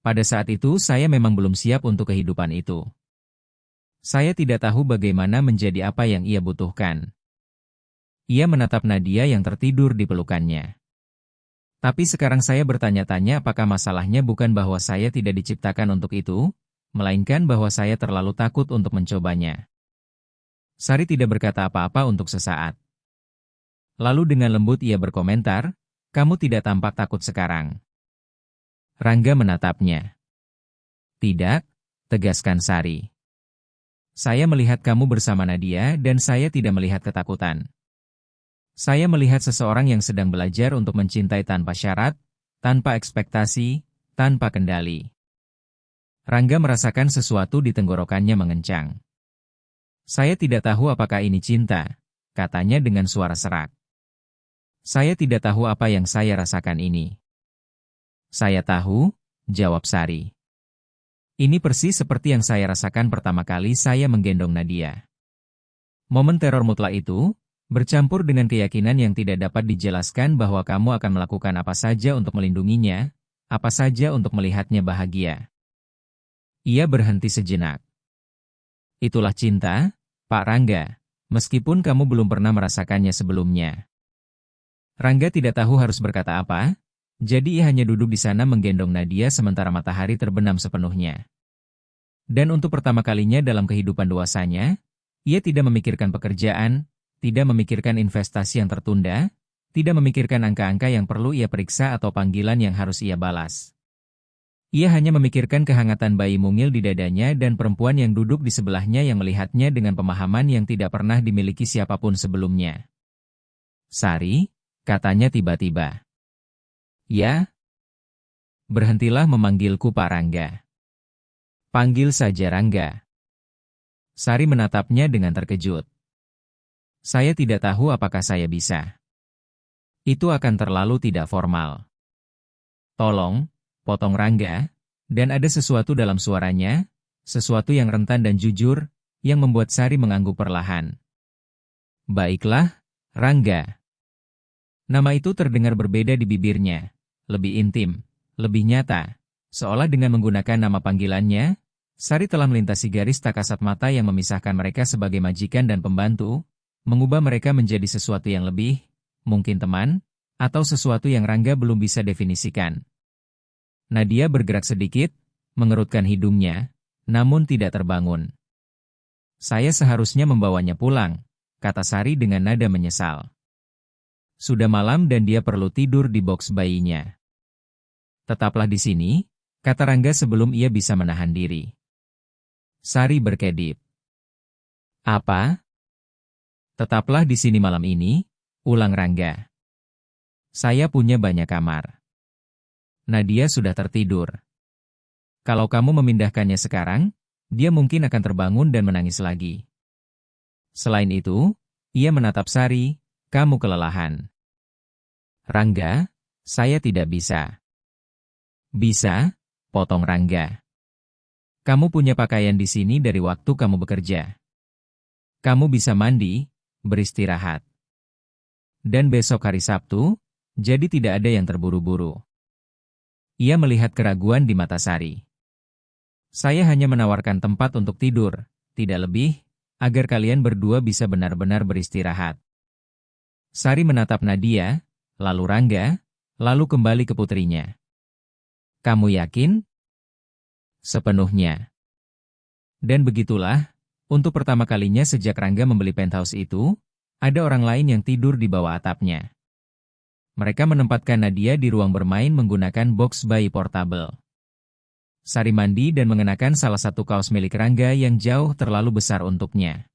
Pada saat itu saya memang belum siap untuk kehidupan itu. Saya tidak tahu bagaimana menjadi apa yang ia butuhkan. Ia menatap Nadia yang tertidur di pelukannya. Tapi sekarang saya bertanya-tanya apakah masalahnya bukan bahwa saya tidak diciptakan untuk itu, melainkan bahwa saya terlalu takut untuk mencobanya. Sari tidak berkata apa-apa untuk sesaat. Lalu dengan lembut ia berkomentar, "Kamu tidak tampak takut sekarang." Rangga menatapnya. "Tidak," tegaskan Sari. "Saya melihat kamu bersama Nadia dan saya tidak melihat ketakutan. Saya melihat seseorang yang sedang belajar untuk mencintai tanpa syarat, tanpa ekspektasi, tanpa kendali." Rangga merasakan sesuatu di tenggorokannya mengencang. "Saya tidak tahu apakah ini cinta," katanya dengan suara serak. "Saya tidak tahu apa yang saya rasakan ini." "Saya tahu," jawab Sari. "Ini persis seperti yang saya rasakan pertama kali saya menggendong Nadia." Momen teror mutlak itu, bercampur dengan keyakinan yang tidak dapat dijelaskan bahwa kamu akan melakukan apa saja untuk melindunginya, apa saja untuk melihatnya bahagia. Ia berhenti sejenak. "Itulah cinta, Pak Rangga, meskipun kamu belum pernah merasakannya sebelumnya." Rangga tidak tahu harus berkata apa, jadi ia hanya duduk di sana menggendong Nadia sementara matahari terbenam sepenuhnya. Dan untuk pertama kalinya dalam kehidupan dewasanya, ia tidak memikirkan pekerjaan, tidak memikirkan investasi yang tertunda, tidak memikirkan angka-angka yang perlu ia periksa atau panggilan yang harus ia balas. Ia hanya memikirkan kehangatan bayi mungil di dadanya dan perempuan yang duduk di sebelahnya yang melihatnya dengan pemahaman yang tidak pernah dimiliki siapapun sebelumnya. "Sari," katanya tiba-tiba. "Ya?" "Berhentilah memanggilku Pak Rangga. Panggil saja Rangga." Sari menatapnya dengan terkejut. "Saya tidak tahu apakah saya bisa. Itu akan terlalu tidak formal." "Tolong," potong Rangga, dan ada sesuatu dalam suaranya, sesuatu yang rentan dan jujur, yang membuat Sari mengangguk perlahan. "Baiklah, Rangga." Nama itu terdengar berbeda di bibirnya, lebih intim, lebih nyata, seolah dengan menggunakan nama panggilannya, Sari telah melintasi garis tak kasat mata yang memisahkan mereka sebagai majikan dan pembantu, mengubah mereka menjadi sesuatu yang lebih, mungkin teman, atau sesuatu yang Rangga belum bisa definisikan. Nadia bergerak sedikit, mengerutkan hidungnya, namun tidak terbangun. "Saya seharusnya membawanya pulang," kata Sari dengan nada menyesal. "Sudah malam dan dia perlu tidur di boks bayinya." "Tetaplah di sini," kata Rangga sebelum ia bisa menahan diri. Sari berkedip. "Apa?" "Tetaplah di sini malam ini," ulang Rangga. "Saya punya banyak kamar." "Nadia sudah tertidur. Kalau kamu memindahkannya sekarang, dia mungkin akan terbangun dan menangis lagi." Selain itu, ia menatap Sari, "Kamu kelelahan." "Rangga, saya tidak bisa." "Bisa," potong Rangga. "Kamu punya pakaian di sini dari waktu kamu bekerja. Kamu bisa mandi, beristirahat. Dan besok hari Sabtu, jadi tidak ada yang terburu-buru." Ia melihat keraguan di mata Sari. "Saya hanya menawarkan tempat untuk tidur, tidak lebih, agar kalian berdua bisa benar-benar beristirahat." Sari menatap Nadia, lalu Rangga, lalu kembali ke putrinya. "Kamu yakin?" "Sepenuhnya." Dan begitulah, untuk pertama kalinya sejak Rangga membeli penthouse itu, ada orang lain yang tidur di bawah atapnya. Mereka menempatkan Nadia di ruang bermain menggunakan box bayi portable. Sari mandi dan mengenakan salah satu kaos milik Rangga yang jauh terlalu besar untuknya.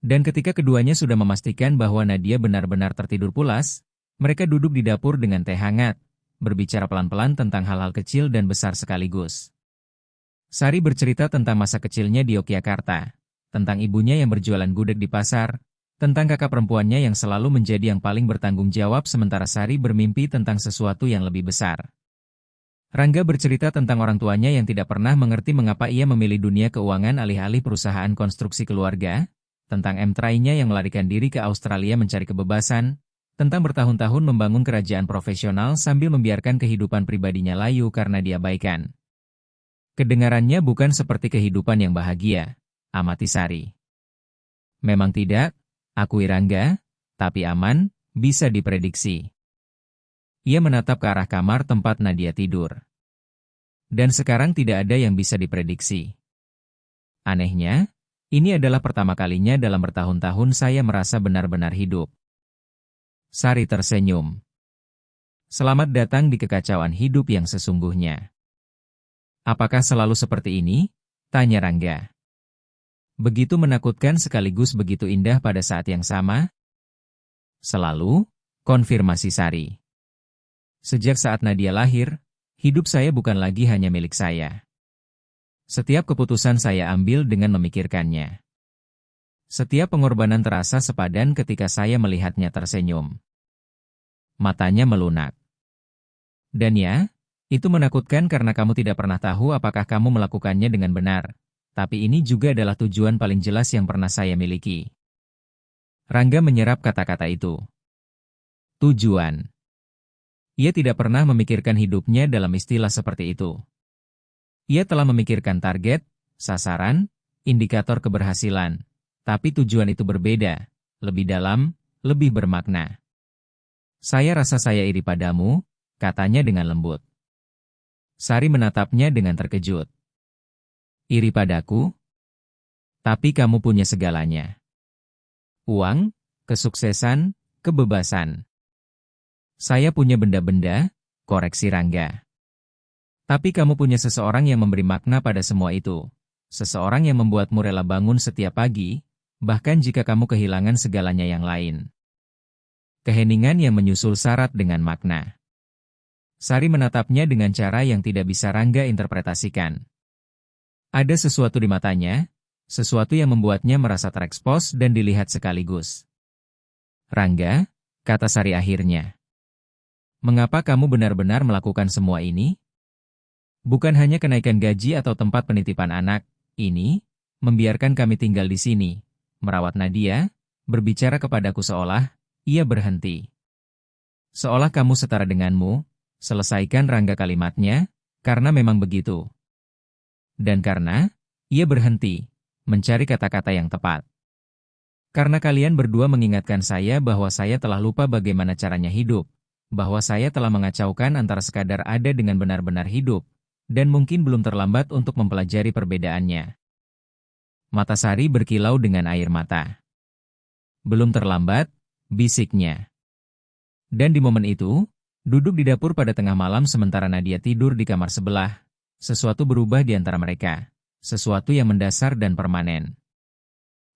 Dan ketika keduanya sudah memastikan bahwa Nadia benar-benar tertidur pulas, mereka duduk di dapur dengan teh hangat, berbicara pelan-pelan tentang hal-hal kecil dan besar sekaligus. Sari bercerita tentang masa kecilnya di Yogyakarta, tentang ibunya yang berjualan gudeg di pasar, tentang kakak perempuannya yang selalu menjadi yang paling bertanggung jawab sementara Sari bermimpi tentang sesuatu yang lebih besar. Rangga bercerita tentang orang tuanya yang tidak pernah mengerti mengapa ia memilih dunia keuangan alih-alih perusahaan konstruksi keluarga, tentang M-Try-nya yang melarikan diri ke Australia mencari kebebasan, Tentang bertahun-tahun membangun kerajaan profesional sambil membiarkan kehidupan pribadinya layu karena diabaikan. Kedengarannya bukan seperti kehidupan yang bahagia, amati Sari. Memang tidak, akui Rangga, tapi aman, bisa diprediksi. Ia menatap ke arah kamar tempat Nadia tidur. Dan sekarang tidak ada yang bisa diprediksi. Anehnya, ini adalah pertama kalinya dalam bertahun-tahun saya merasa benar-benar hidup. Sari tersenyum. Selamat datang di kekacauan hidup yang sesungguhnya. Apakah selalu seperti ini? Tanya Rangga. Begitu menakutkan sekaligus begitu indah pada saat yang sama? Selalu, konfirmasi Sari. Sejak saat Nadia lahir, hidup saya bukan lagi hanya milik saya. Setiap keputusan saya ambil dengan memikirkannya. Setiap pengorbanan terasa sepadan ketika saya melihatnya tersenyum. Matanya melunak. Dan ya, itu menakutkan karena kamu tidak pernah tahu apakah kamu melakukannya dengan benar. Tapi ini juga adalah tujuan paling jelas yang pernah saya miliki. Rangga menyerap kata-kata itu. Tujuan. Ia tidak pernah memikirkan hidupnya dalam istilah seperti itu. Ia telah memikirkan target, sasaran, indikator keberhasilan. Tapi tujuan itu berbeda, lebih dalam, lebih bermakna. Saya rasa saya iri padamu, katanya dengan lembut. Sari menatapnya dengan terkejut. Iri padaku? Tapi kamu punya segalanya. Uang, kesuksesan, kebebasan. Saya punya benda-benda, koreksi Rangga. Tapi kamu punya seseorang yang memberi makna pada semua itu. Seseorang yang membuatmu rela bangun setiap pagi, bahkan jika kamu kehilangan segalanya yang lain. Keheningan yang menyusul syarat dengan makna. Sari menatapnya dengan cara yang tidak bisa Rangga interpretasikan. Ada sesuatu di matanya, sesuatu yang membuatnya merasa terekspos dan dilihat sekaligus. Rangga, kata Sari akhirnya. Mengapa kamu benar-benar melakukan semua ini? Bukan hanya kenaikan gaji atau tempat penitipan anak, ini, membiarkan kami tinggal di sini, merawat Nadia, berbicara kepadaku seolah, ia berhenti. Seolah kamu setara denganmu, selesaikan Rangga kalimatnya, karena memang begitu. Dan karena, ia berhenti, mencari kata-kata yang tepat. Karena kalian berdua mengingatkan saya bahwa saya telah lupa bagaimana caranya hidup, bahwa saya telah mengacaukan antara sekadar ada dengan benar-benar hidup, dan mungkin belum terlambat untuk mempelajari perbedaannya. Mata Sari berkilau dengan air mata. Belum terlambat, bisiknya. Dan di momen itu, duduk di dapur pada tengah malam sementara Nadia tidur di kamar sebelah, sesuatu berubah di antara mereka, sesuatu yang mendasar dan permanen.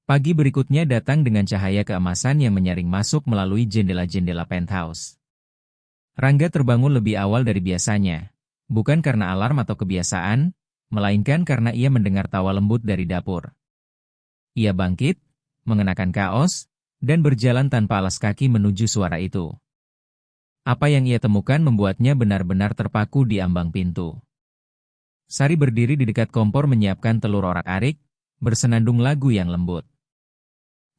Pagi berikutnya datang dengan cahaya keemasan yang menyaring masuk melalui jendela-jendela penthouse. Rangga terbangun lebih awal dari biasanya, bukan karena alarm atau kebiasaan, melainkan karena ia mendengar tawa lembut dari dapur. Ia bangkit, mengenakan kaos, dan berjalan tanpa alas kaki menuju suara itu. Apa yang ia temukan membuatnya benar-benar terpaku di ambang pintu. Sari berdiri di dekat kompor menyiapkan telur orak-arik, bersenandung lagu yang lembut.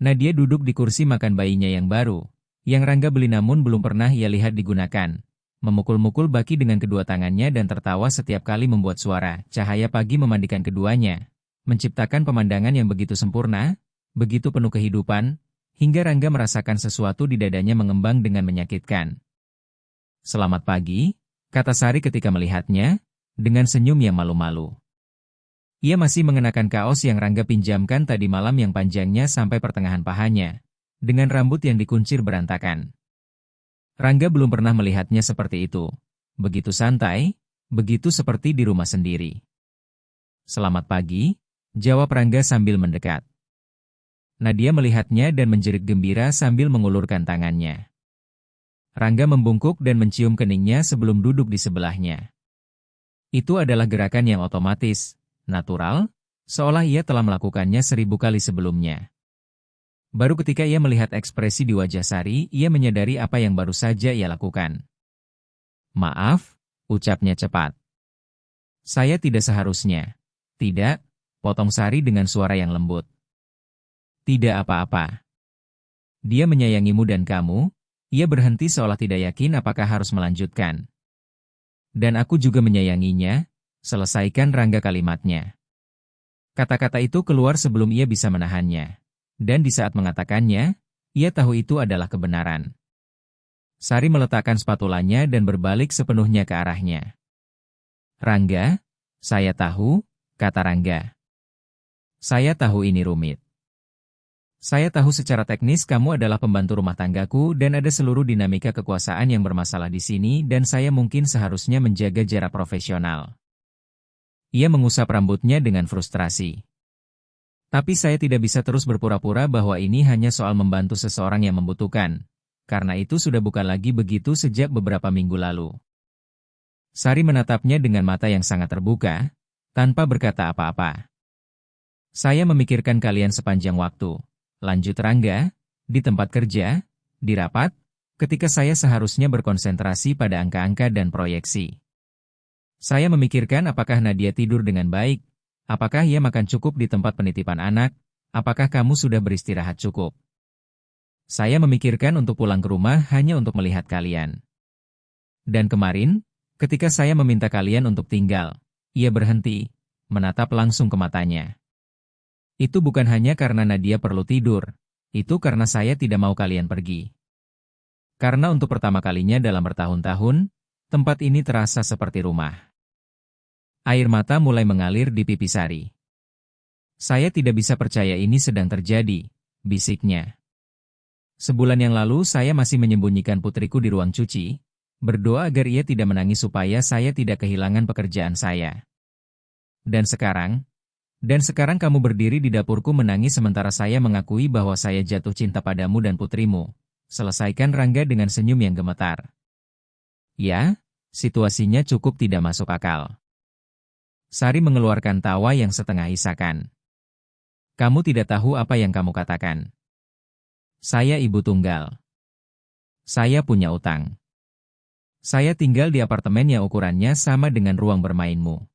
Nadia duduk di kursi makan bayinya yang baru, yang Rangga beli namun belum pernah ia lihat digunakan. Memukul-mukul baki dengan kedua tangannya dan tertawa setiap kali membuat suara. Cahaya pagi memandikan keduanya, menciptakan pemandangan yang begitu sempurna, begitu penuh kehidupan, hingga Rangga merasakan sesuatu di dadanya mengembang dengan menyakitkan. Selamat pagi, kata Sari ketika melihatnya, dengan senyum yang malu-malu. Ia masih mengenakan kaos yang Rangga pinjamkan tadi malam yang panjangnya sampai pertengahan pahanya, dengan rambut yang dikuncir berantakan. Rangga belum pernah melihatnya seperti itu. Begitu santai, begitu seperti di rumah sendiri. Selamat pagi, jawab Rangga sambil mendekat. Nadia melihatnya dan menjerit gembira sambil mengulurkan tangannya. Rangga membungkuk dan mencium keningnya sebelum duduk di sebelahnya. Itu adalah gerakan yang otomatis, natural, seolah ia telah melakukannya 1000 kali sebelumnya. Baru ketika ia melihat ekspresi di wajah Sari, ia menyadari apa yang baru saja ia lakukan. Maaf, ucapnya cepat. Saya tidak seharusnya. Tidak, potong Sari dengan suara yang lembut. Tidak apa-apa. Dia menyayangimu dan kamu, Ia berhenti seolah tidak yakin apakah harus melanjutkan. Dan aku juga menyayanginya, selesaikan Rangga kalimatnya. Kata-kata itu keluar sebelum ia bisa menahannya. Dan di saat mengatakannya, ia tahu itu adalah kebenaran. Sari meletakkan spatulanya dan berbalik sepenuhnya ke arahnya. Rangga, saya tahu, kata Rangga. Saya tahu ini rumit. Saya tahu secara teknis kamu adalah pembantu rumah tanggaku dan ada seluruh dinamika kekuasaan yang bermasalah di sini dan saya mungkin seharusnya menjaga jarak profesional. Ia mengusap rambutnya dengan frustrasi. Tapi saya tidak bisa terus berpura-pura bahwa ini hanya soal membantu seseorang yang membutuhkan. Karena itu sudah bukan lagi begitu sejak beberapa minggu lalu. Sari menatapnya dengan mata yang sangat terbuka, tanpa berkata apa-apa. Saya memikirkan kalian sepanjang waktu. Lanjut Rangga, di tempat kerja, di rapat, ketika saya seharusnya berkonsentrasi pada angka-angka dan proyeksi. Saya memikirkan apakah Nadia tidur dengan baik, apakah ia makan cukup di tempat penitipan anak, apakah kamu sudah beristirahat cukup. Saya memikirkan untuk pulang ke rumah hanya untuk melihat kalian. Dan kemarin, ketika saya meminta kalian untuk tinggal, ia berhenti, menatap langsung ke matanya. Itu bukan hanya karena Nadia perlu tidur, itu karena saya tidak mau kalian pergi. Karena untuk pertama kalinya dalam bertahun-tahun, tempat ini terasa seperti rumah. Air mata mulai mengalir di pipi Sari. Saya tidak bisa percaya ini sedang terjadi, bisiknya. Sebulan yang lalu saya masih menyembunyikan putriku di ruang cuci, berdoa agar ia tidak menangis supaya saya tidak kehilangan pekerjaan saya. Dan sekarang kamu berdiri di dapurku menangis sementara saya mengakui bahwa saya jatuh cinta padamu dan putrimu. Selesaikan Rangga dengan senyum yang gemetar. Ya, situasinya cukup tidak masuk akal. Sari mengeluarkan tawa yang setengah isakan. Kamu tidak tahu apa yang kamu katakan. Saya ibu tunggal. Saya punya utang. Saya tinggal di apartemen yang ukurannya sama dengan ruang bermainmu.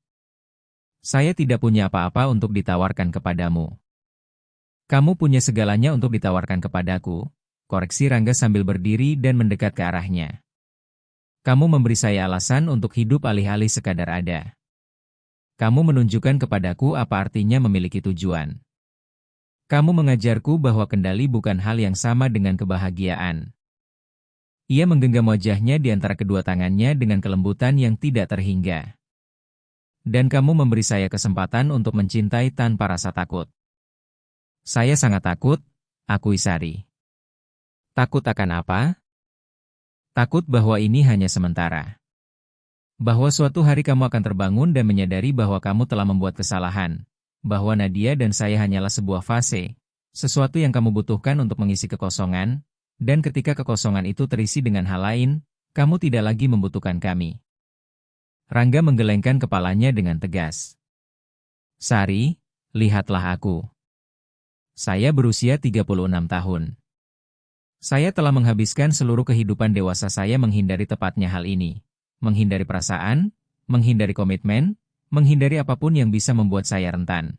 Saya tidak punya apa-apa untuk ditawarkan kepadamu. Kamu punya segalanya untuk ditawarkan kepadaku, koreksi Rangga sambil berdiri dan mendekat ke arahnya. Kamu memberi saya alasan untuk hidup alih-alih sekadar ada. Kamu menunjukkan kepadaku apa artinya memiliki tujuan. Kamu mengajarku bahwa kendali bukan hal yang sama dengan kebahagiaan. Ia menggenggam wajahnya di antara kedua tangannya dengan kelembutan yang tidak terhingga. Dan kamu memberi saya kesempatan untuk mencintai tanpa rasa takut. Saya sangat takut, akui Sari. Takut akan apa? Takut bahwa ini hanya sementara. Bahwa suatu hari kamu akan terbangun dan menyadari bahwa kamu telah membuat kesalahan. Bahwa Nadia dan saya hanyalah sebuah fase, sesuatu yang kamu butuhkan untuk mengisi kekosongan, dan ketika kekosongan itu terisi dengan hal lain, kamu tidak lagi membutuhkan kami. Rangga menggelengkan kepalanya dengan tegas. Sari, lihatlah aku. Saya berusia 36 tahun. Saya telah menghabiskan seluruh kehidupan dewasa saya menghindari tepatnya hal ini. Menghindari perasaan, menghindari komitmen, menghindari apapun yang bisa membuat saya rentan.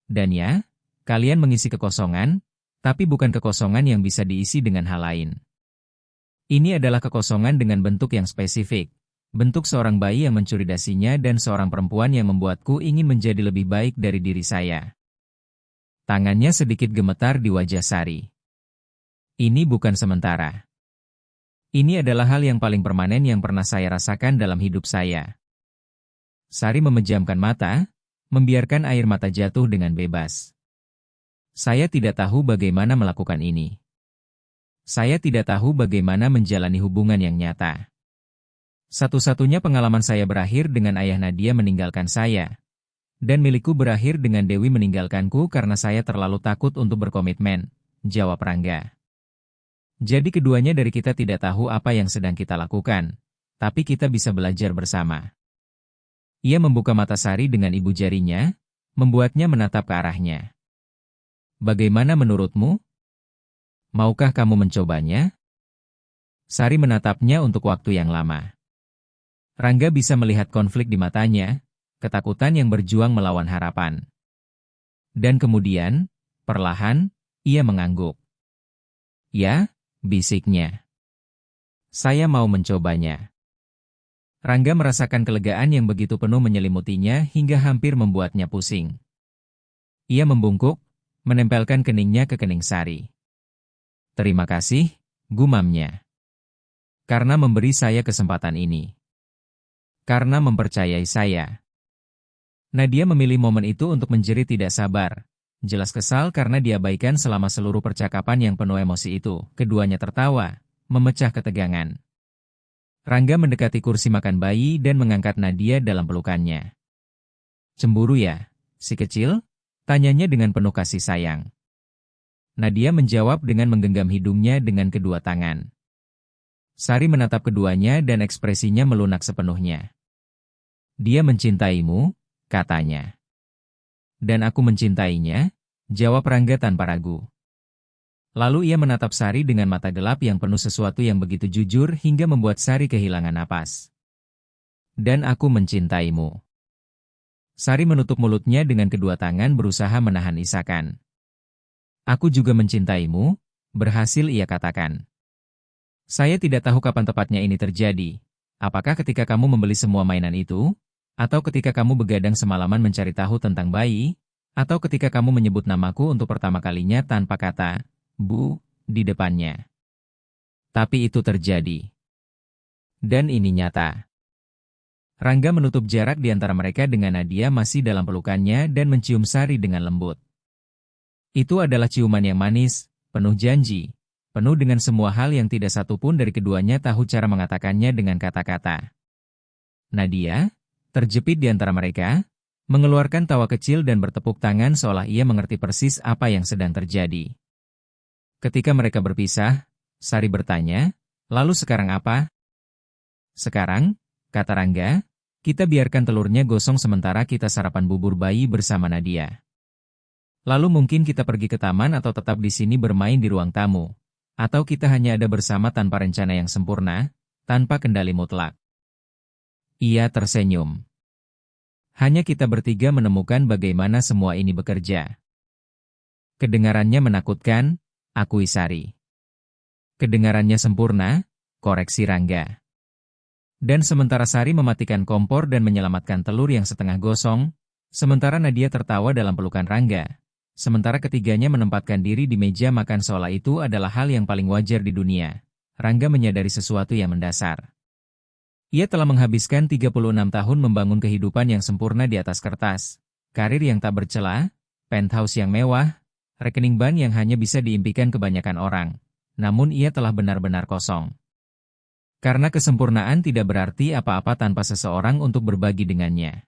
Dan ya, kalian mengisi kekosongan, tapi bukan kekosongan yang bisa diisi dengan hal lain. Ini adalah kekosongan dengan bentuk yang spesifik, bentuk seorang bayi yang mencuri dasinya dan seorang perempuan yang membuatku ingin menjadi lebih baik dari diri saya. Tangannya sedikit gemetar di wajah Sari. Ini bukan sementara. Ini adalah hal yang paling permanen yang pernah saya rasakan dalam hidup saya. Sari memejamkan mata, membiarkan air mata jatuh dengan bebas. Saya tidak tahu bagaimana melakukan ini. Saya tidak tahu bagaimana menjalani hubungan yang nyata. Satu-satunya pengalaman saya berakhir dengan ayah Nadia meninggalkan saya. Dan milikku berakhir dengan Dewi meninggalkanku karena saya terlalu takut untuk berkomitmen, jawab Rangga. Jadi keduanya dari kita tidak tahu apa yang sedang kita lakukan, tapi kita bisa belajar bersama. Ia membuka mata Sari dengan ibu jarinya, membuatnya menatap ke arahnya. Bagaimana menurutmu? Maukah kamu mencobanya? Sari menatapnya untuk waktu yang lama. Rangga bisa melihat konflik di matanya, ketakutan yang berjuang melawan harapan. Dan kemudian, perlahan, ia mengangguk. Ya, bisiknya. Saya mau mencobanya. Rangga merasakan kelegaan yang begitu penuh menyelimutinya hingga hampir membuatnya pusing. Ia membungkuk, menempelkan keningnya ke kening Sari. Terima kasih, gumamnya. Karena memberi saya kesempatan ini. Karena mempercayai saya. Nadia memilih momen itu untuk menjerit tidak sabar. Jelas kesal karena diabaikan selama seluruh percakapan yang penuh emosi itu. Keduanya tertawa, memecah ketegangan. Rangga mendekati kursi makan bayi dan mengangkat Nadia dalam pelukannya. Cemburu ya, si kecil? Tanyanya dengan penuh kasih sayang. Nadia menjawab dengan menggenggam hidungnya dengan kedua tangan. Sari menatap keduanya dan ekspresinya melunak sepenuhnya. Dia mencintaimu, katanya. Dan aku mencintainya, jawab Rangga tanpa ragu. Lalu ia menatap Sari dengan mata gelap yang penuh sesuatu yang begitu jujur hingga membuat Sari kehilangan napas. Dan aku mencintaimu. Sari menutup mulutnya dengan kedua tangan berusaha menahan isakan. Aku juga mencintaimu, berhasil ia katakan. Saya tidak tahu kapan tepatnya ini terjadi. Apakah ketika kamu membeli semua mainan itu? Atau ketika kamu begadang semalaman mencari tahu tentang bayi? Atau ketika kamu menyebut namaku untuk pertama kalinya tanpa kata Bu, di depannya. Tapi itu terjadi. Dan ini nyata. Rangga menutup jarak di antara mereka dengan Nadia masih dalam pelukannya dan mencium Sari dengan lembut. Itu adalah ciuman yang manis, penuh janji, penuh dengan semua hal yang tidak satu pun dari keduanya tahu cara mengatakannya dengan kata-kata. Nadia, terjepit di antara mereka, mengeluarkan tawa kecil dan bertepuk tangan seolah ia mengerti persis apa yang sedang terjadi. Ketika mereka berpisah, Sari bertanya, lalu sekarang apa? Sekarang, kata Rangga, kita biarkan telurnya gosong sementara kita sarapan bubur bayi bersama Nadia. Lalu mungkin kita pergi ke taman atau tetap di sini bermain di ruang tamu. Atau kita hanya ada bersama tanpa rencana yang sempurna, tanpa kendali mutlak. Ia tersenyum. Hanya kita bertiga menemukan bagaimana semua ini bekerja. Kedengarannya menakutkan, akui Sari. Kedengarannya sempurna, koreksi Rangga. Dan sementara Sari mematikan kompor dan menyelamatkan telur yang setengah gosong, sementara Nadia tertawa dalam pelukan Rangga, sementara ketiganya menempatkan diri di meja makan seolah itu adalah hal yang paling wajar di dunia, Rangga menyadari sesuatu yang mendasar. Ia telah menghabiskan 36 tahun membangun kehidupan yang sempurna di atas kertas, karir yang tak bercela, penthouse yang mewah, rekening bank yang hanya bisa diimpikan kebanyakan orang, namun ia telah benar-benar kosong. Karena kesempurnaan tidak berarti apa-apa tanpa seseorang untuk berbagi dengannya.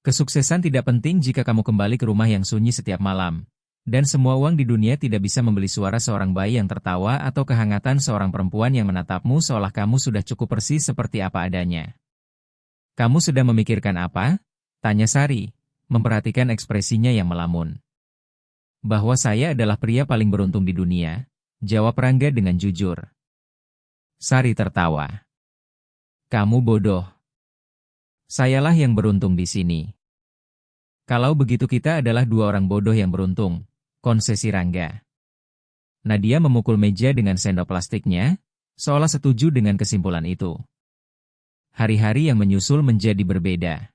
Kesuksesan tidak penting jika kamu kembali ke rumah yang sunyi setiap malam, dan semua uang di dunia tidak bisa membeli suara seorang bayi yang tertawa atau kehangatan seorang perempuan yang menatapmu seolah kamu sudah cukup persis seperti apa adanya. Kamu sedang memikirkan apa? Tanya Sari, memperhatikan ekspresinya yang melamun. Bahwa saya adalah pria paling beruntung di dunia, jawab Rangga dengan jujur. Sari tertawa. Kamu bodoh. Sayalah yang beruntung di sini. Kalau begitu kita adalah dua orang bodoh yang beruntung, konsesi Rangga. Nadia memukul meja dengan sendok plastiknya, seolah setuju dengan kesimpulan itu. Hari-hari yang menyusul menjadi berbeda.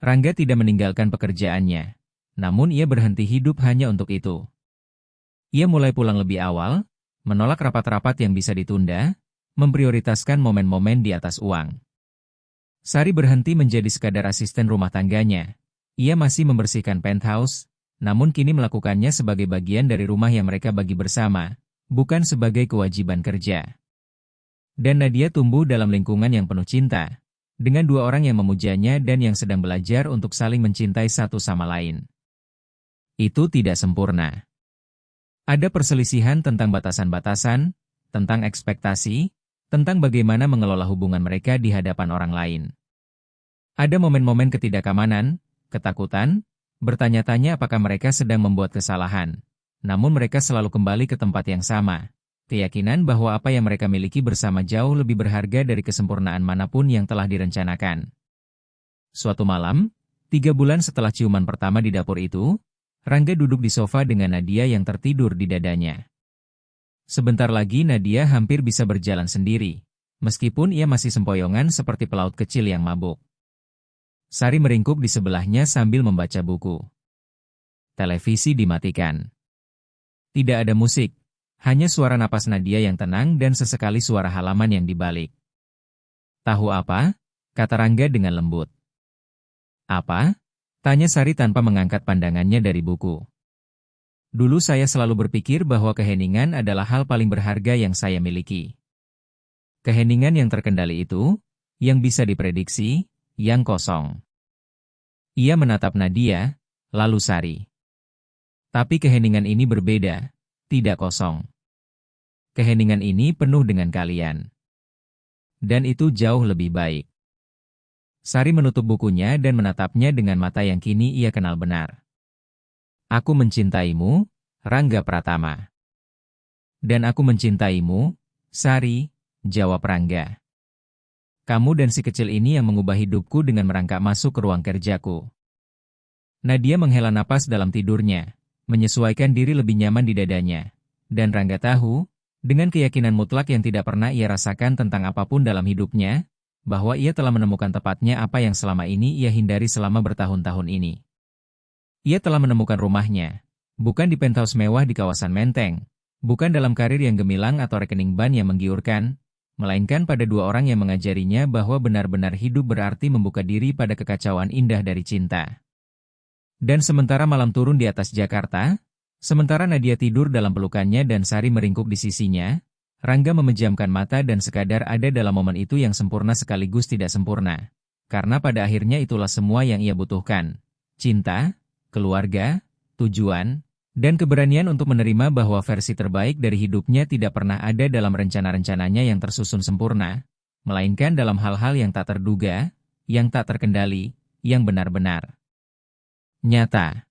Rangga tidak meninggalkan pekerjaannya. Namun ia berhenti hidup hanya untuk itu. Ia mulai pulang lebih awal, menolak rapat-rapat yang bisa ditunda, memprioritaskan momen-momen di atas uang. Sari berhenti menjadi sekadar asisten rumah tangganya. Ia masih membersihkan penthouse, namun kini melakukannya sebagai bagian dari rumah yang mereka bagi bersama, bukan sebagai kewajiban kerja. Dan Nadia tumbuh dalam lingkungan yang penuh cinta, dengan dua orang yang memujanya dan yang sedang belajar untuk saling mencintai satu sama lain. Itu tidak sempurna. Ada perselisihan tentang batasan-batasan, tentang ekspektasi, tentang bagaimana mengelola hubungan mereka di hadapan orang lain. Ada momen-momen ketidakamanan, ketakutan, bertanya-tanya apakah mereka sedang membuat kesalahan. Namun mereka selalu kembali ke tempat yang sama, keyakinan bahwa apa yang mereka miliki bersama jauh lebih berharga dari kesempurnaan manapun yang telah direncanakan. Suatu malam, 3 bulan setelah ciuman pertama di dapur itu, Rangga duduk di sofa dengan Nadia yang tertidur di dadanya. Sebentar lagi Nadia hampir bisa berjalan sendiri, meskipun ia masih sempoyongan seperti pelaut kecil yang mabuk. Sari meringkuk di sebelahnya sambil membaca buku. Televisi dimatikan. Tidak ada musik, hanya suara napas Nadia yang tenang dan sesekali suara halaman yang dibalik. "Tahu apa?" kata Rangga dengan lembut. "Apa?" tanya Sari tanpa mengangkat pandangannya dari buku. "Dulu saya selalu berpikir bahwa keheningan adalah hal paling berharga yang saya miliki. Keheningan yang terkendali itu, yang bisa diprediksi, yang kosong." Ia menatap Nadia, lalu Sari. "Tapi keheningan ini berbeda, tidak kosong. Keheningan ini penuh dengan kalian. Dan itu jauh lebih baik." Sari menutup bukunya dan menatapnya dengan mata yang kini ia kenal benar. "Aku mencintaimu, Rangga Pratama." "Dan aku mencintaimu, Sari," jawab Rangga. "Kamu dan si kecil ini yang mengubah hidupku dengan merangkak masuk ke ruang kerjaku." Nadia menghela napas dalam tidurnya, menyesuaikan diri lebih nyaman di dadanya. Dan Rangga tahu, dengan keyakinan mutlak yang tidak pernah ia rasakan tentang apapun dalam hidupnya, bahwa ia telah menemukan tepatnya apa yang selama ini ia hindari selama bertahun-tahun ini. Ia telah menemukan rumahnya, bukan di penthouse mewah di kawasan Menteng, bukan dalam karir yang gemilang atau rekening bank yang menggiurkan, melainkan pada dua orang yang mengajarinya bahwa benar-benar hidup berarti membuka diri pada kekacauan indah dari cinta. Dan sementara malam turun di atas Jakarta, sementara Nadia tidur dalam pelukannya dan Sari meringkuk di sisinya, Rangga memejamkan mata dan sekadar ada dalam momen itu yang sempurna sekaligus tidak sempurna. Karena pada akhirnya itulah semua yang ia butuhkan. Cinta, keluarga, tujuan, dan keberanian untuk menerima bahwa versi terbaik dari hidupnya tidak pernah ada dalam rencana-rencananya yang tersusun sempurna, melainkan dalam hal-hal yang tak terduga, yang tak terkendali, yang benar-benar nyata.